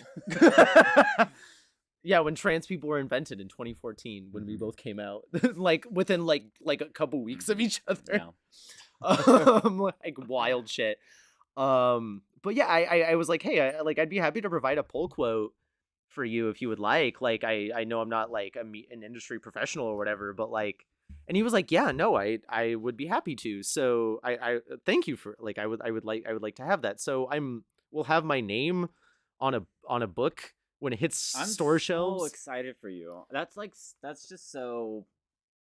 Yeah, when trans people were invented in 2014, when we both came out, like within like a couple weeks of each other. Yeah. Like wild shit. But yeah, I was like, hey, I'd be happy to provide a pull quote for you if you would like. Like, I know I'm not like an industry professional or whatever, but like, and he was like, yeah, no, I would be happy to. So I thank you for like, I would like to have that. So we'll have my name on a book when it hits I'm store so shelves. excited for you. That's just so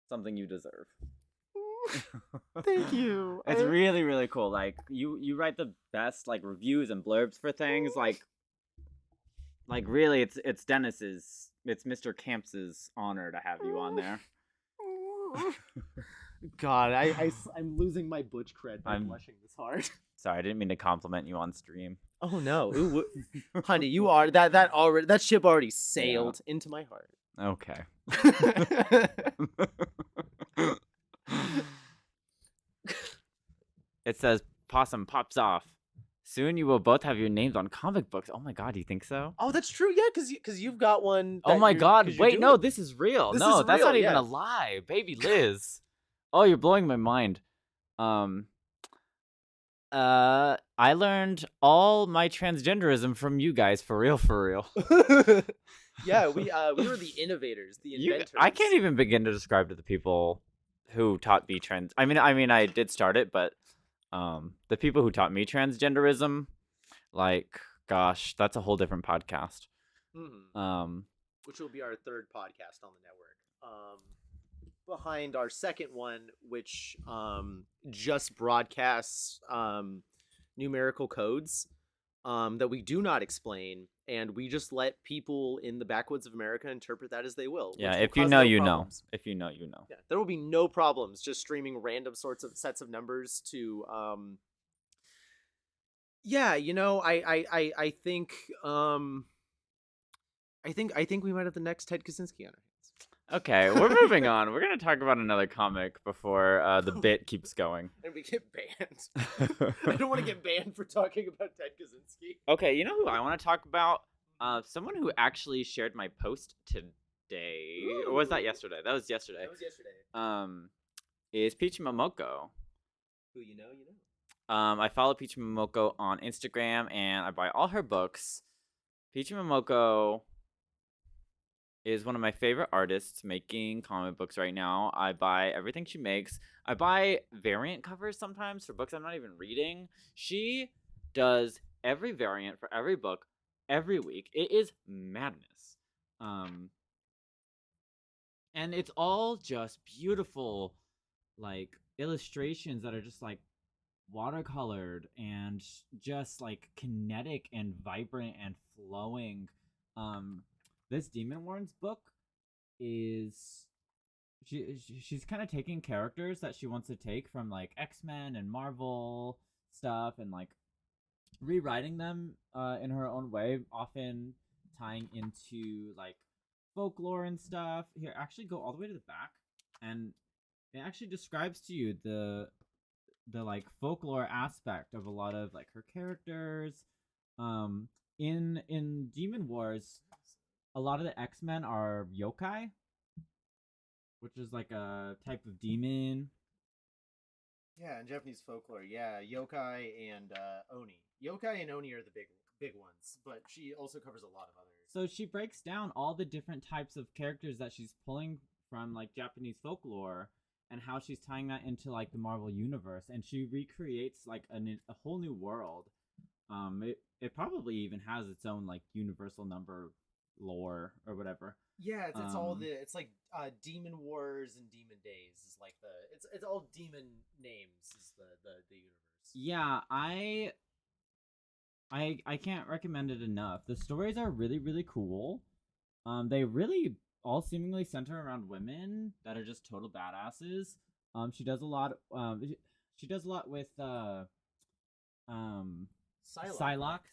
something you deserve. Thank you. It's really, really cool. Like you write the best like reviews and blurbs for things. Like really, it's Mr. Camps's honor to have you on there. God, I'm losing my butch cred by blushing this hard. Sorry, I didn't mean to compliment you on stream. Oh no, ooh, honey, you are that ship already sailed into my heart. Okay. It says Possum pops off. Soon you will both have your names on comic books. Oh my god, you think so? Oh, that's true. Yeah, because you've got one. Oh my god, wait, no, this is real. This no, is that's real, not even yeah. a lie. Baby Liz. Oh, you're blowing my mind. I learned all my transgenderism from you guys, for real, for real. Yeah, we were the innovators, the inventors. I can't even begin to describe to the people who taught me trans. I mean, I did start it, but the people who taught me transgenderism, like, gosh, that's a whole different podcast. Mm-hmm. Which will be our third podcast on the network. Behind our second one, which just broadcasts numerical codes that we do not explain, and we just let people in the backwoods of America interpret that as they will. Yeah, if you know, you know. If you know, you know. Yeah, there will be no problems just streaming random sorts of sets of numbers to yeah, you know, I think I think we might have the next Ted Kaczynski on our hands. Okay, we're moving on. We're gonna talk about another comic before the bit keeps going. And we get banned. I don't want to get banned for talking about Ted Kaczynski. Okay, you know who I want to talk about? Someone who actually shared my post today. Ooh. Or was that yesterday? That was yesterday. That was yesterday. Is Peach Momoko. Who you know, you know. I follow Peach Momoko on Instagram, and I buy all her books. Peach Momoko is one of my favorite artists making comic books right now. I buy everything she makes. I buy variant covers sometimes for books I'm not even reading. She does every variant for every book every week. It is madness. And it's all just beautiful, like, illustrations that are just like watercolored and just like kinetic and vibrant and flowing. This Demon Warren's book is she's kind of taking characters that she wants to take from like X-Men and Marvel stuff and like rewriting them in her own way, often tying into like folklore and stuff. Here, actually go all the way to the back, and it actually describes to you the like folklore aspect of a lot of like her characters. In Demon Wars, a lot of the X-Men are yokai, which is like a type of demon. Yeah, in Japanese folklore, yeah, yokai and oni. Yokai and oni are the big ones, but she also covers a lot of others. So she breaks down all the different types of characters that she's pulling from like Japanese folklore and how she's tying that into like the Marvel universe, and she recreates like a whole new world. It probably even has its own like universal number lore or whatever. Yeah, it's all it's like Demon Wars and Demon Days is like it's all demon names is the universe. Yeah, I can't recommend it enough. The stories are really, really cool. They really all seemingly center around women that are just total badasses. She does a lot. She does a lot with Psylocke.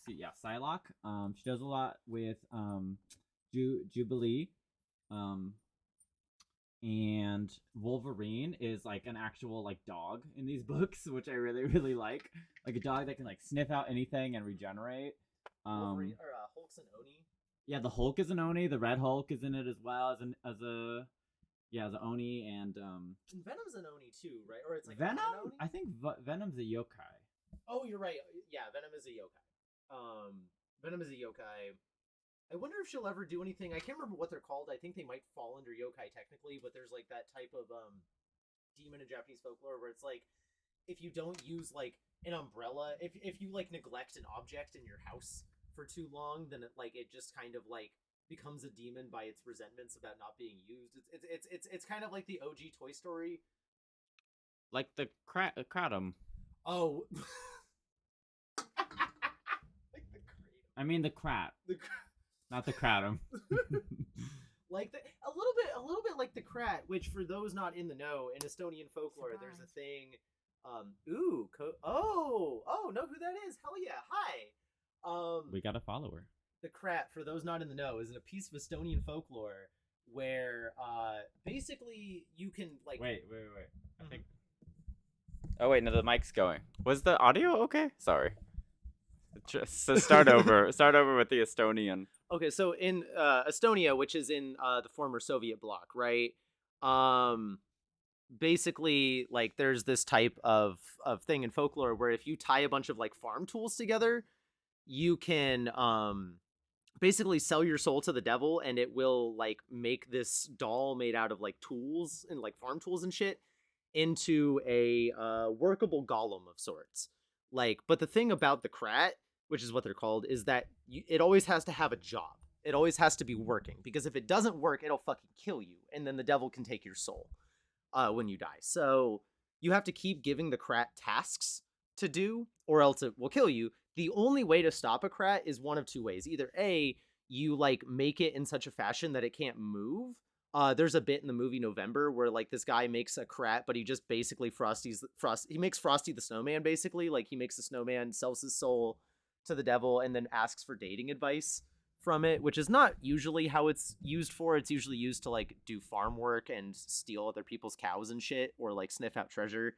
Yeah, Psylocke. She does a lot with Jubilee. And Wolverine is like an actual like dog in these books, which I really really like a dog that can like sniff out anything and regenerate. Wolverine or Hulk's an Oni. Yeah, the Hulk is an Oni. The Red Hulk is in it as well as an Oni, and Venom's an Oni too, right? Or it's like Venom. an Oni? I think Venom's a yokai. Oh, you're right. Yeah, Venom is a yokai. Venom is a yokai. I wonder if she'll ever do anything. I can't remember what they're called. I think they might fall under yokai technically, but there's like that type of demon in Japanese folklore where it's like if you don't use like an umbrella, if you like neglect an object in your house for too long, then it just kind of like becomes a demon by its resentments about not being used. It's kind of like the OG Toy Story, like the kratom. Oh. Like the kratom. I mean the krat. Not the kratom. Like a little bit like the krat, which for those not in the know, in Estonian folklore, there's a thing. Know who that is? Hell yeah! Hi. We got a follower. The krat, for those not in the know, is in a piece of Estonian folklore where basically you can like. Wait. I think. Oh wait, no, the mic's going. Was the audio okay? Sorry. So start over. Start over with the Estonian. Okay, so in Estonia, which is in the former Soviet bloc, right? Basically, like, there's this type of thing in folklore where if you tie a bunch of like farm tools together, you can basically sell your soul to the devil, and it will like make this doll made out of like tools and like farm tools and shit into a workable golem of sorts. Like, but the thing about the krat, which is what they're called, is that it always has to have a job. It always has to be working, because if it doesn't work, it'll fucking kill you, and then the devil can take your soul when you die. So you have to keep giving the krat tasks to do, or else it will kill you. The only way to stop a krat is one of two ways. Either A, you like make it in such a fashion that it can't move. There's a bit in the movie November where like this guy makes a krat, but he just basically he makes Frosty the Snowman, basically. Like, he makes the snowman, sells his soul to the devil, and then asks for dating advice from it, which is not usually how it's used for. It's usually used to like do farm work and steal other people's cows and shit, or like sniff out treasure,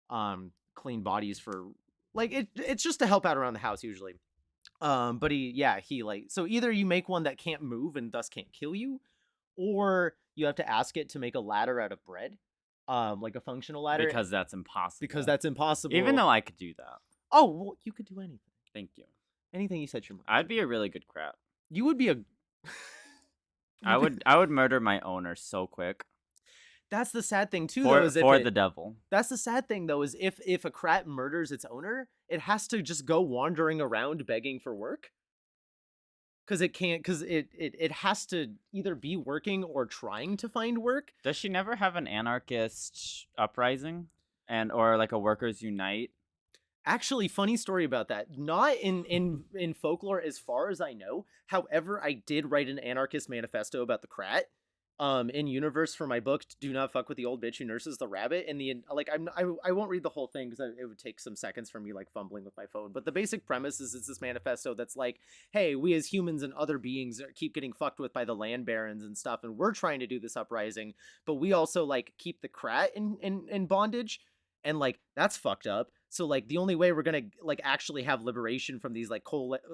clean bodies for like it's just to help out around the house usually. But he like, so either you make one that can't move and thus can't kill you, or you have to ask it to make a ladder out of bread, like a functional ladder, Because that's impossible. Even though I could do that. Oh, well, you could do anything. Thank you. Anything you said your mind. I'd be a really good krat. You would be a. I would murder my owner so quick. That's the sad thing too, for though. Is the devil. That's the sad thing, though, is if a krat murders its owner, it has to just go wandering around begging for work. Because it has to either be working or trying to find work. Does she never have an anarchist uprising, or like a workers unite? Actually, funny story about that. Not in folklore as far as I know. However, I did write an anarchist manifesto about the krat in universe for my book, Do Not Fuck with the Old Bitch Who Nurses the Rabbit. And I won't read the whole thing because it would take some seconds from me like fumbling with my phone. But the basic premise is it's this manifesto that's like, hey, we as humans and other beings keep getting fucked with by the land barons and stuff, and we're trying to do this uprising, but we also like keep the krat in bondage, and like that's fucked up. So like the only way we're gonna like actually have liberation from these like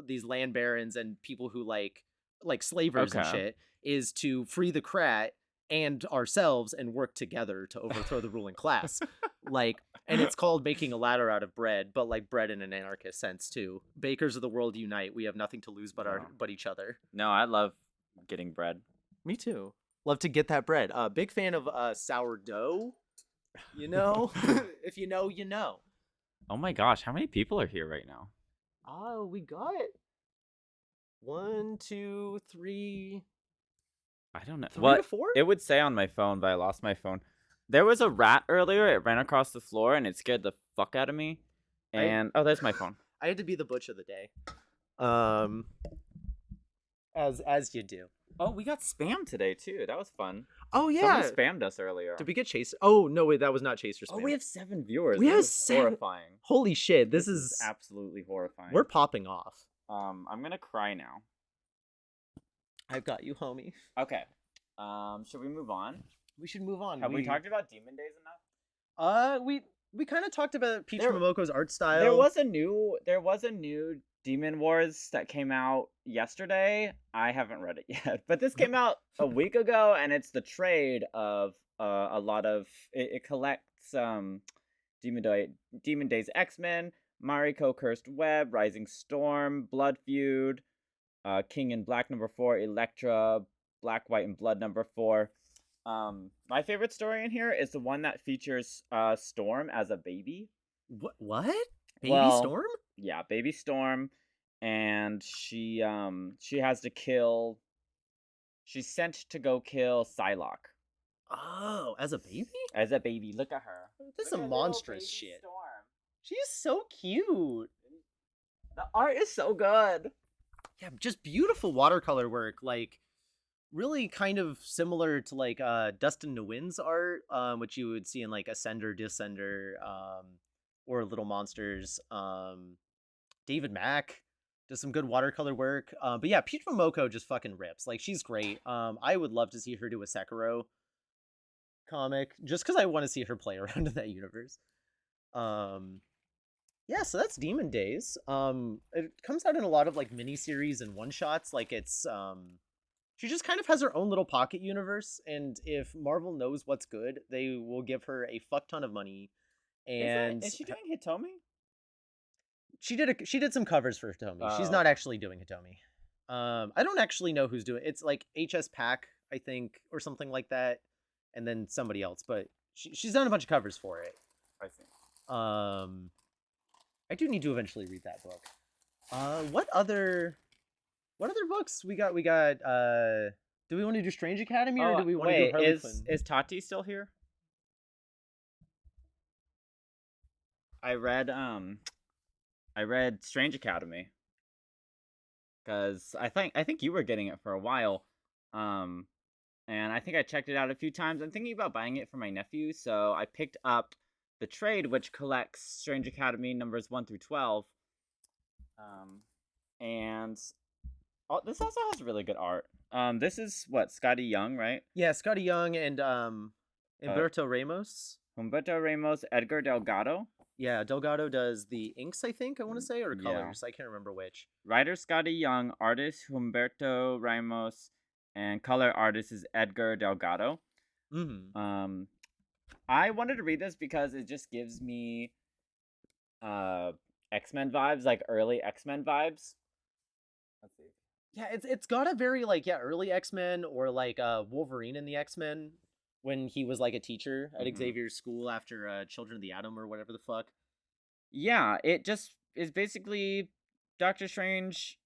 these land barons and people who like slavers and shit is to free the krat and ourselves and work together to overthrow the ruling class. Like, and it's called making a ladder out of bread, but like bread in an anarchist sense too. Bakers of the world unite. We have nothing to lose but each other. No, I love getting bread. Me too. Love to get that bread. Big fan of sourdough. You know, if you know, you know. Oh my gosh, how many people are here right now? Oh, we got 1, 2, 3. I don't know. 3 to 4? It would say on my phone, but I lost my phone. There was a rat earlier. It ran across the floor, and it scared the fuck out of me. And there's my phone. I had to be the butch of the day. As you do. Oh, we got spam today too. That was fun. Oh yeah. Someone spammed us earlier. Did we get chased? Oh no, wait, that was not chaser spam. Oh, we have 7 viewers. We This have is 7. horrifying. Holy shit, this is absolutely horrifying. We're popping off. I'm gonna cry now. I've got you, homie. Okay. Should we move on? We should move on. Have we talked about Demon Days enough? We kind of talked about Peach Momoko's art style. There was a new Demon Wars that came out yesterday. I haven't read it yet, but this came out a week ago, and it's the trade of a lot of it collects Demon Days X-Men, Mariko Cursed Web, Rising Storm, Blood Feud, King in Black #4, Elektra, Black, White, and Blood #4. My favorite story in here is the one that features Storm as a baby. What? Baby Storm? Yeah, baby Storm, and she has to kill. She's sent to go kill Psylocke. Oh, as a baby? As a baby, look at her. This is some monstrous shit. Storm. She's so cute. The art is so good. Yeah, just beautiful watercolor work, like really kind of similar to like Dustin Nguyen's art, which you would see in like Ascender, Descender, or Little Monsters. David Mack does some good watercolor work. But yeah, Peach Momoko just fucking rips. Like, she's great. I would love to see her do a Sekiro comic, just because I want to see her play around in that universe. Yeah, so that's Demon Days. It comes out in a lot of like miniseries and one-shots. Like, it's she just kind of has her own little pocket universe, and if Marvel knows what's good, they will give her a fuck ton of money. And is she doing Hitomi? She did some covers for Hitomi. She's not actually doing Hitomi. I don't actually know who's doing it. It's like HS Pack, I think, or something like that, and then somebody else. But she's done a bunch of covers for it. I see. I do need to eventually read that book. What other books we got? Do we want to do Strange Academy or do we want to do Harley Quinn? Is Tati still here? I read Strange Academy because I think you were getting it for a while, and I think I checked it out a few times. I'm thinking about buying it for my nephew, so I picked up the trade, which collects Strange Academy numbers 1 through 12, and this also has really good art. This is what, Skottie Young, right? Yeah, Skottie Young and Humberto Ramos. Humberto Ramos, Edgar Delgado. Yeah, Delgado does the inks, I think, I want to say, or colors. Yeah. I can't remember which. Writer Skottie Young, artist Humberto Ramos, and color artist is Edgar Delgado. Mm-hmm. I wanted to read this because it just gives me X-Men vibes, like early X-Men vibes. Let's see. Yeah, it's got a very like early X-Men or like Wolverine in the X-Men when he was like a teacher at Xavier's school after Children of the Atom or whatever the fuck. Yeah, it just is basically Doctor Strange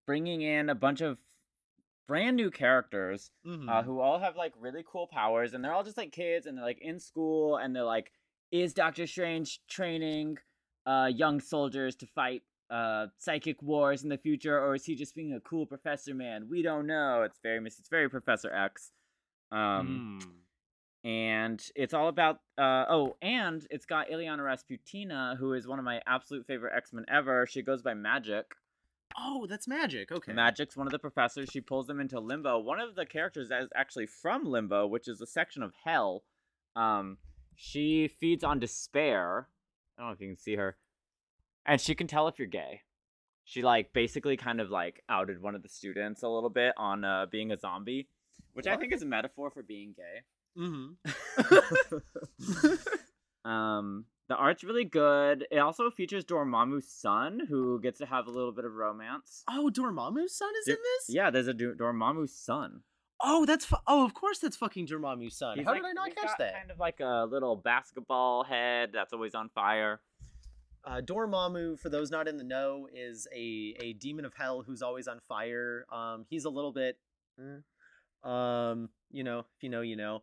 bringing in a bunch of brand new characters who all have like really cool powers, and they're all just like kids, and they're like in school, and they're like, is Doctor Strange training young soldiers to fight psychic wars in the future, or is he just being a cool professor man? We don't know. It's very Professor X. And it's all about and it's got Ileana Rasputina, who is one of my absolute favorite X-Men ever. She goes by Magic. Oh, that's Magic. Okay. Magic's one of the professors. She pulls them into Limbo. One of the characters that is actually from Limbo, which is a section of hell. She feeds on despair. I don't know if you can see her. And she can tell if you're gay. She like basically kind of like outed one of the students a little bit on being a zombie, which I think is a metaphor for being gay. The art's really good. It also features Dormammu's son, who gets to have a little bit of romance. Oh, Dormammu's son is in this? Yeah, there's a Dormammu's son. Oh, of course that's fucking Dormammu's son. How did I not catch that? Kind of like a little basketball head that's always on fire. Dormammu, for those not in the know, is a demon of hell who's always on fire. He's a little bit, you know, if you know, you know.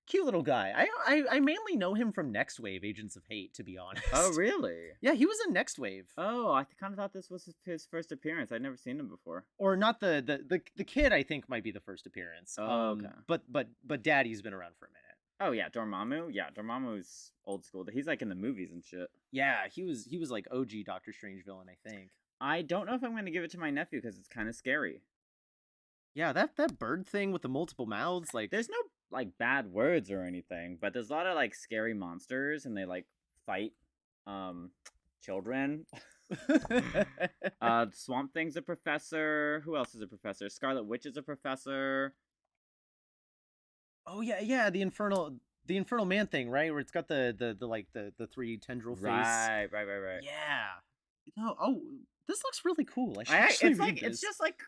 Cute little guy. I mainly know him from Next Wave, Agents of Hate, to be honest. Oh, really? Yeah, he was in Next Wave. Oh, I kind of thought this was his first appearance. I'd never seen him before. Or not the kid. I think might be the first appearance. Oh, okay. But Daddy's been around for a minute. Oh yeah, Dormammu. Yeah, Dormammu's old school. He's like in the movies and shit. Yeah, he was like OG Doctor Strange villain, I think. I don't know if I'm gonna give it to my nephew because it's kind of scary. Yeah, that bird thing with the multiple mouths, like There's no like bad words or anything, but there's a lot of like scary monsters and they like fight children. Swamp Thing's a professor. Who else is a professor? Scarlet Witch is a professor. Oh yeah, the infernal man thing, right? Where it's got the three tendril face. Right. Yeah. No, this looks really cool. I should It's actually like read this. it's just like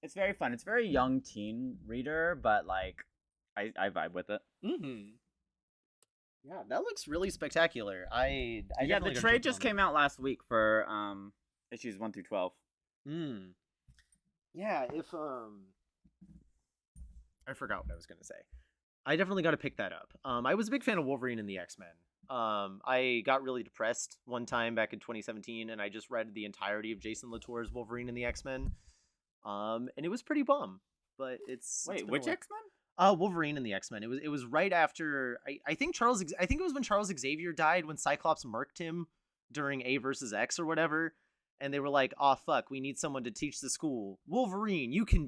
it's very fun. It's very young teen reader, but like I vibe with it. Mm-hmm. Yeah, that looks really spectacular. I Yeah, the trade just came out last week for issues 1 through 12. Yeah, if I forgot what I was gonna say. I definitely got to pick that up. I was a big fan of Wolverine and the X-Men. I got really depressed one time back in 2017, and I just read the entirety of Jason Latour's Wolverine and the X-Men. And it was pretty bum. But it's Wait, been which a while. X-Men? Wolverine and the X-Men. It was right after I think it was when Charles Xavier died, when Cyclops murked him during A versus X or whatever, and they were like, "Oh fuck, we need someone to teach the school. Wolverine, you can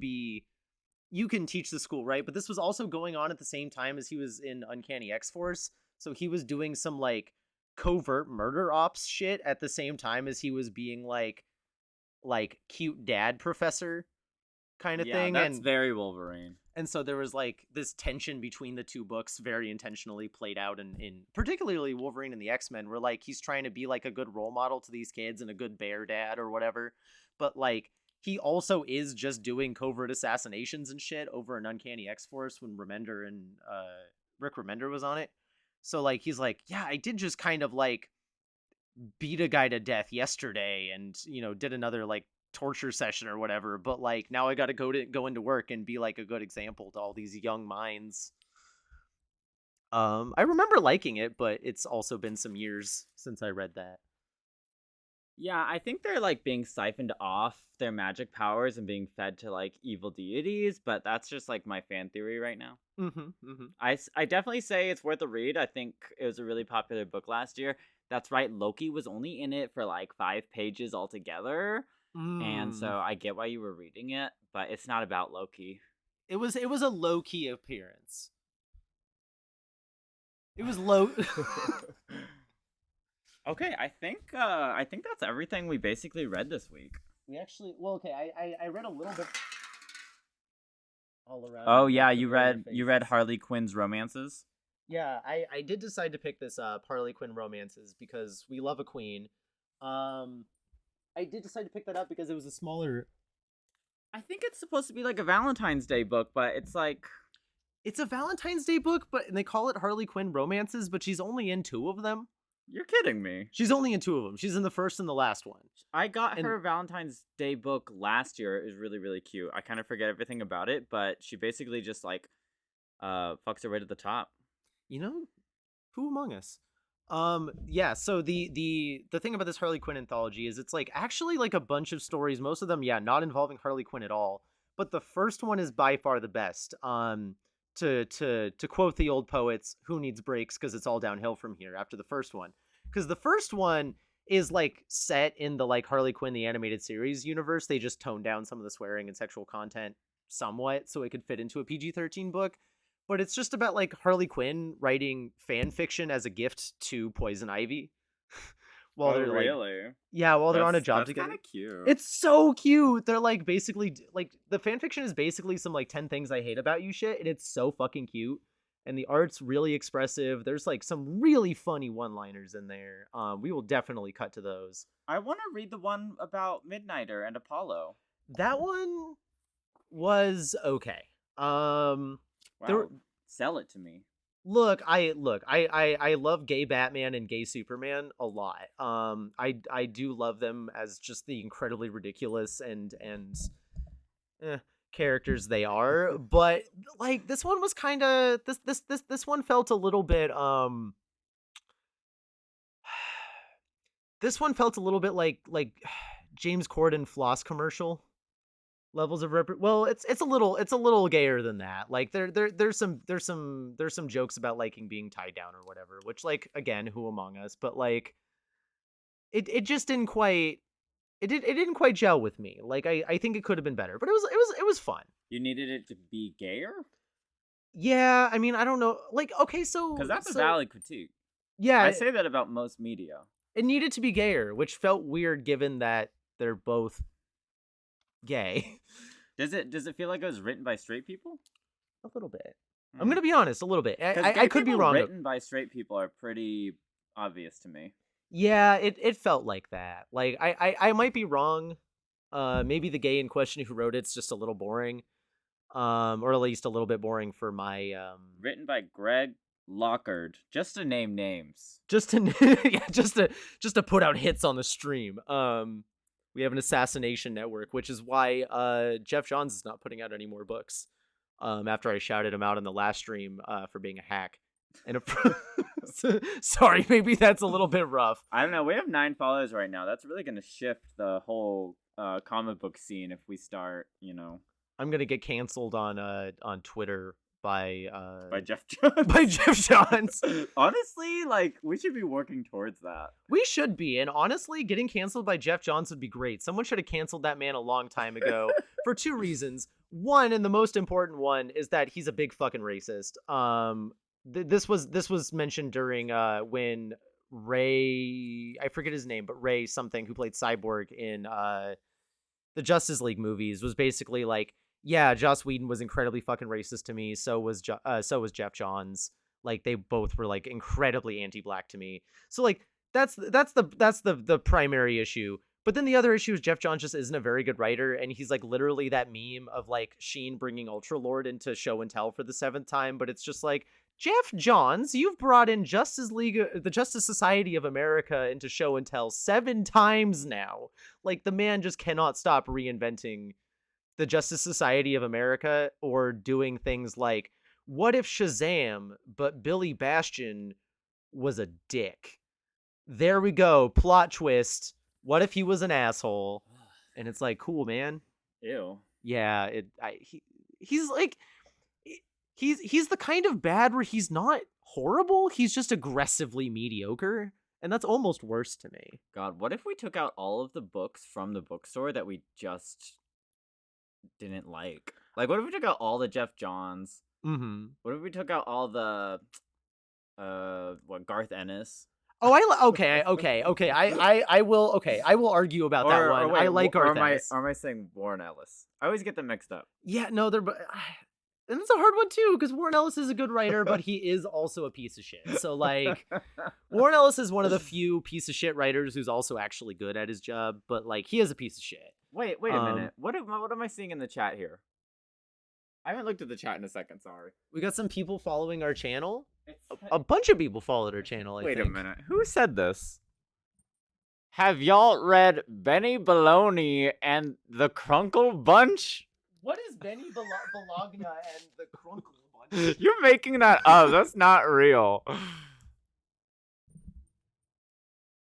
teach the school, right?" But this was also going on at the same time as he was in Uncanny X-Force, so he was doing some like covert murder ops shit at the same time as he was being like cute dad professor kind of thing. That's and very Wolverine. And so there was like this tension between the two books, very intentionally played out in particularly Wolverine and the X-Men, where like he's trying to be like a good role model to these kids and a good bear dad or whatever, but like he also is just doing covert assassinations and shit over an Uncanny X-Force when Remender and Rick Remender was on it. So like he's like, yeah, I did just kind of like beat a guy to death yesterday and did another like torture session or whatever, but like now I gotta go into work and be like a good example to all these young minds. I remember liking it, but it's also been some years since I read that. Yeah, I think they're like being siphoned off their magic powers and being fed to like evil deities, but that's just like my fan theory right now. I definitely say it's worth a read. I think it was a really popular book last year. That's right, Loki was only in it for like 5 pages altogether. And so I get why you were reading it, but it's not about Loki. It was a low-key appearance. It was low. Okay, I think that's everything we basically read this week. We actually, well, okay, I read a little bit all around. Oh yeah, you read Harley Quinn's romances? Yeah, I did decide to pick this up, Harley Quinn romances, because we love a queen. I did decide to pick that up because it was a smaller. I think it's supposed to be like a Valentine's Day book, but it's like it's a Valentine's Day book, but they call it Harley Quinn romances, but she's only in 2 of them. You're kidding me. She's only in 2 of them. She's in the first and the last one. I got her Valentine's Day book last year. It was really, really cute. I kind of forget everything about it, but she basically just like fucks her way to the top. Who among us? Yeah, so the thing about this Harley Quinn anthology is it's like actually like a bunch of stories, most of them not involving Harley Quinn at all, but the first one is by far the best. To quote the old poets, who needs breaks because it's all downhill from here after the first one, because the first one is like set in the like Harley Quinn the animated series universe. They just toned down some of the swearing and sexual content somewhat so it could fit into a PG-13 book. But it's just about like Harley Quinn writing fan fiction as a gift to Poison Ivy. While they're on a job together. That's kind of cute. It's so cute. They're like basically like the fan fiction is basically some like 10 things I hate about you shit, and it's so fucking cute. And the art's really expressive. There's like some really funny one-liners in there. We will definitely cut to those. I want to read the one about Midnighter and Apollo. That one was okay. Wow. Sell it to me. Look, I love gay Batman and gay Superman a lot. I do love them as just the incredibly ridiculous and characters they are, but like this one was kind of this one felt a little bit this one felt a little bit like James Corden floss commercial levels of well, it's a little gayer than that. Like there's some jokes about liking being tied down or whatever, which like again, who among us, but like it just didn't quite it didn't quite gel with me. Like I think it could have been better, but it was fun. You needed it to be gayer? Yeah, I mean, I don't know. Like, okay, so Because that's a valid critique. Yeah, I say that about most media. It needed to be gayer, which felt weird given that they're both gay. Does it feel like it was written by straight people? A little bit. I'm gonna be honest, a little bit. I could be wrong. Written by straight people are pretty obvious to me. Yeah, it felt like that. Like I might be wrong. Maybe the gay in question who wrote it's just a little boring. Or at least a little bit boring for my Written by Greg Lockard, just to name names. Just to yeah, just to put out hits on the stream. We have an assassination network, which is why Jeff Johns is not putting out any more books. After I shouted him out in the last stream for being a hack. And sorry, maybe that's a little bit rough. I don't know. We have 9 followers right now. That's really going to shift the whole comic book scene if we start, I'm gonna get canceled on Twitter by Jeff Johns. By Jeff Johns. Honestly, like we should be working towards that. We should be, and honestly, getting canceled by Jeff Johns would be great. Someone should have canceled that man a long time ago for 2 reasons. One, and the most important one, is that he's a big fucking racist. This was mentioned during when Ray, I forget his name, but Ray something, who played Cyborg in the Justice League movies, was basically like, yeah, Joss Whedon was incredibly fucking racist to me. So was Jeff Johns. Like they both were like incredibly anti-black to me. So like that's the primary issue. But then the other issue is Jeff Johns just isn't a very good writer, and he's like literally that meme of like Sheen bringing Ultralord into show and tell for the 7th time. But it's just like, Jeff Johns, you've brought in the Justice Society of America into show and tell 7 times now. Like the man just cannot stop reinventing the Justice Society of America, or doing things like, what if Shazam, but Billy Bastion was a dick? There we go, plot twist. What if he was an asshole? And it's like, cool, man. Ew. Yeah, he's like, he's the kind of bad where he's not horrible, he's just aggressively mediocre. And that's almost worse to me. God, what if we took out all of the books from the bookstore that we just didn't like? Like, what if we took out all the Jeff Johns? Mm-hmm. What if we took out all the Garth Ennis? Oh, I will argue about that one. Wait, I like Garth Ennis. Or am I saying Warren Ellis? I always get them mixed up. Yeah, no, and it's a hard one too, because Warren Ellis is a good writer, but he is also a piece of shit. So like, Warren Ellis is one of the few piece of shit writers who's also actually good at his job, but like, he is a piece of shit. Wait a minute. What am I seeing in the chat here? I haven't looked at the chat in a second. Sorry. We got some people following our channel. A bunch of people followed our channel. I think. Wait a minute. Who said this? Have y'all read Benny Baloney and the Crunkle Bunch? What is Benny Bologna and the Crunkle Bunch? You're making that up. That's not real.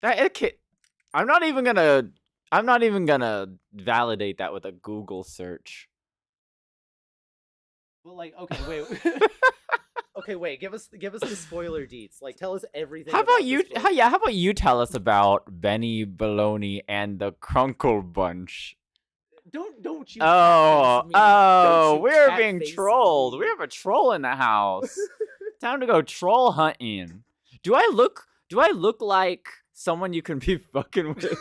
I'm not even gonna validate that with a Google search. Well, like, okay, wait. Okay, wait. Give us the spoiler deets. Like, tell us everything. How about you tell us about Benny Baloney and the Crunkle Bunch? Don't you? We're being trolled. Me. We have a troll in the house. Time to go troll hunting. Do I look like someone you can be fucking with?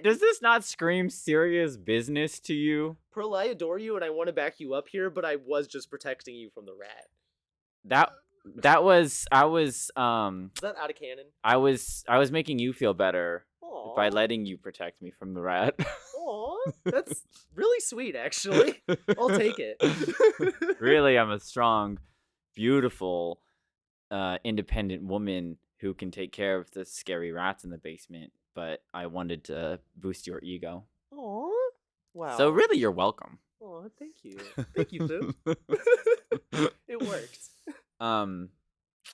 Does this not scream serious business to you? Pearl, I adore you and I want to back you up here, but I was just protecting you from the rat. I was Is that out of canon? I was making you feel better. Aww. By letting you protect me from the rat. Aw, that's really sweet, actually. I'll take it. Really, I'm a strong, beautiful, independent woman who can take care of the scary rats in the basement, but I wanted to boost your ego. Aww. Wow. So really, you're welcome. Aww. thank you. Thank you, Foo. It worked.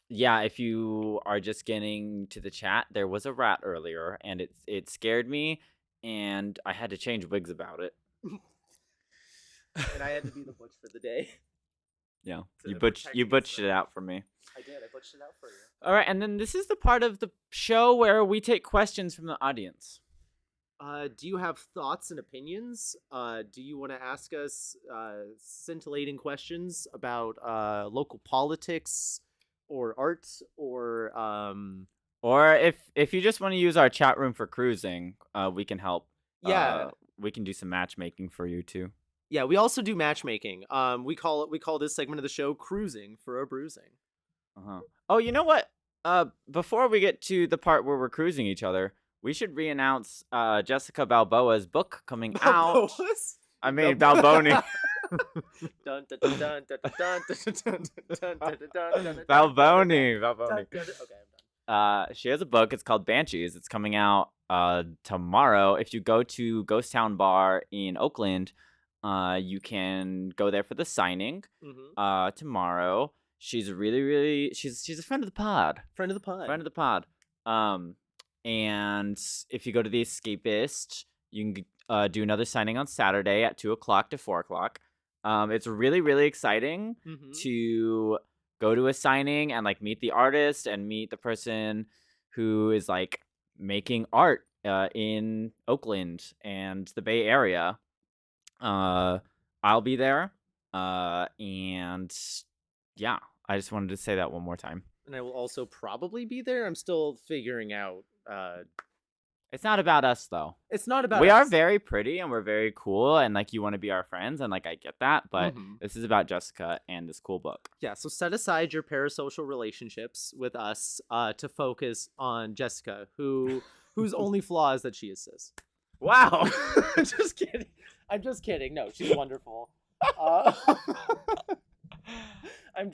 Yeah, if you are just getting to the chat, there was a rat earlier, and it scared me, and I had to change wigs about it. And I had to be the butch for the day. Yeah, To you protect butched these it out for me. I did. I butched it out for you. All right, and then this is the part of the show where we take questions from the audience. Do you have thoughts and opinions? Do you want to ask us scintillating questions about local politics or art or Or if you just want to use our chat room for cruising, we can help. Yeah. We can do some matchmaking for you too. Yeah, we also do matchmaking. We call this segment of the show "Cruising for a Bruising." Oh, you know what? Before we get to the part where we're cruising each other, we should re-announce Jessica Balboa's book coming out. I mean, Balboni. Balboni. Okay, I'm done. She has a book. It's called Banshees. It's coming out tomorrow. If you go to Ghost Town Bar in Oakland, you can go there for the signing tomorrow. She's really she's a friend of the pod. Friend of the pod. And if you go to the Escapist, you can do another signing on Saturday at 2:00 to 4:00. It's really exciting to go to a signing and like meet the artist and meet the person who is like making art in Oakland and the Bay Area. I'll be there. And yeah, I just wanted to say that one more time. And I will also probably be there. I'm still figuring out. It's not about us though. It's not about we us. are very pretty and we're very cool and like you want to be our friends and like I get that, but this is about Jessica and this cool book. Yeah, so set aside your parasocial relationships with us to focus on Jessica, whose only flaw is that she is cis. Wow. Just kidding. I'm just kidding. No, she's wonderful. I'm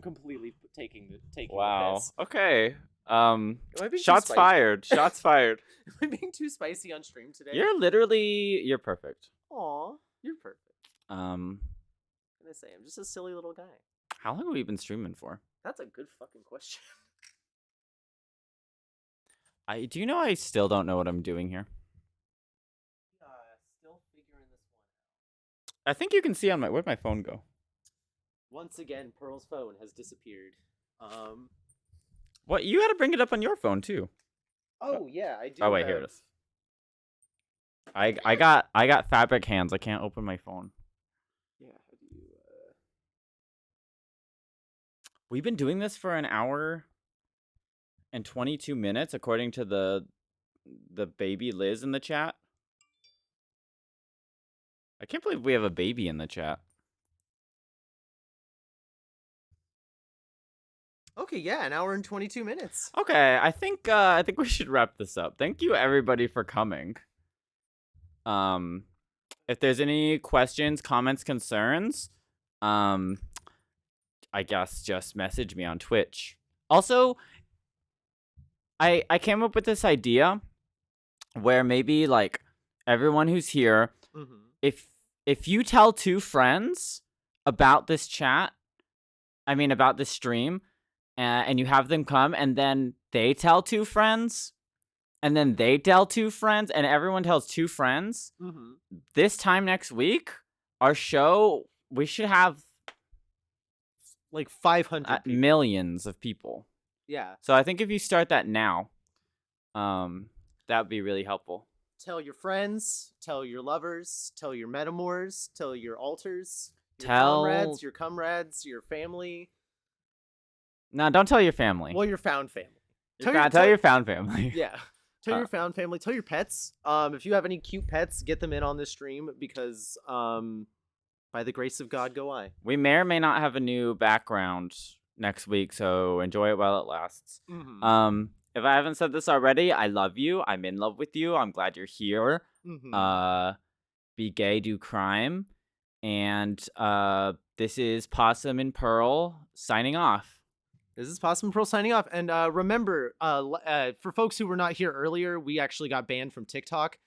completely taking wow. the piss. Okay. Am I being Shots too fired. Shots fired. Am I being too spicy on stream today? You're perfect. Aw, you're perfect. I'm gonna say I'm just a silly little guy. How long have we been streaming for? That's a good fucking question. Do you know I still don't know what I'm doing here? Still figuring this one out. I think you can see on where'd my phone go? Once again, Pearl's phone has disappeared. What? You got to bring it up on your phone too. Oh yeah, I do. Oh wait, here it is. I got fabric hands. I can't open my phone. Yeah, how do you? We've been doing this for an hour and 22 minutes, according to the baby Liz in the chat. I can't believe we have a baby in the chat. Okay, yeah, an hour and 22 minutes. Okay, I think we should wrap this up. Thank you everybody for coming. If there's any questions, comments, concerns, I guess just message me on Twitch. Also, I came up with this idea where maybe like everyone who's here, if you tell 2 friends about this chat, about this stream, and you have them come, and then they tell 2 friends, and then they tell 2 friends, and everyone tells 2 friends. This time next week, our show, we should have like 500 millions of people. Yeah. So I think if you start that now, that would be really helpful. Tell your friends, tell your lovers, tell your metamors, tell your alters, your comrades, your family. No, don't tell your family. Well, your found family. Tell your found family. Yeah. Tell your found family. Tell your pets. If you have any cute pets, get them in on this stream because by the grace of God go I. We may or may not have a new background next week, so enjoy it while it lasts. If I haven't said this already, I love you. I'm in love with you. I'm glad you're here. Be gay, do crime. And this is Possum in Pearl signing off. This is Possum in Pearl signing off. And remember, for folks who were not here earlier, we actually got banned from TikTok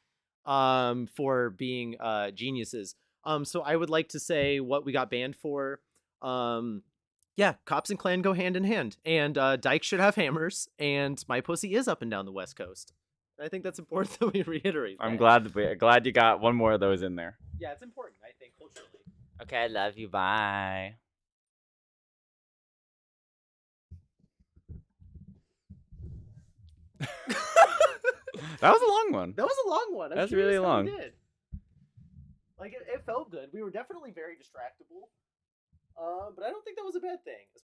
for being geniuses. So I would like to say what we got banned for. Yeah, cops and clan go hand in hand, and Dyke should have hammers, and my pussy is up and down the West Coast. I think that's important that we reiterate. I'm that. glad you got one more of those in there. Yeah, it's important. I think culturally. Okay, I love you. Bye. That was a long one. That was a long one. That's really long. We did. Like it felt good. We were definitely very distractible. But I don't think that was a bad thing.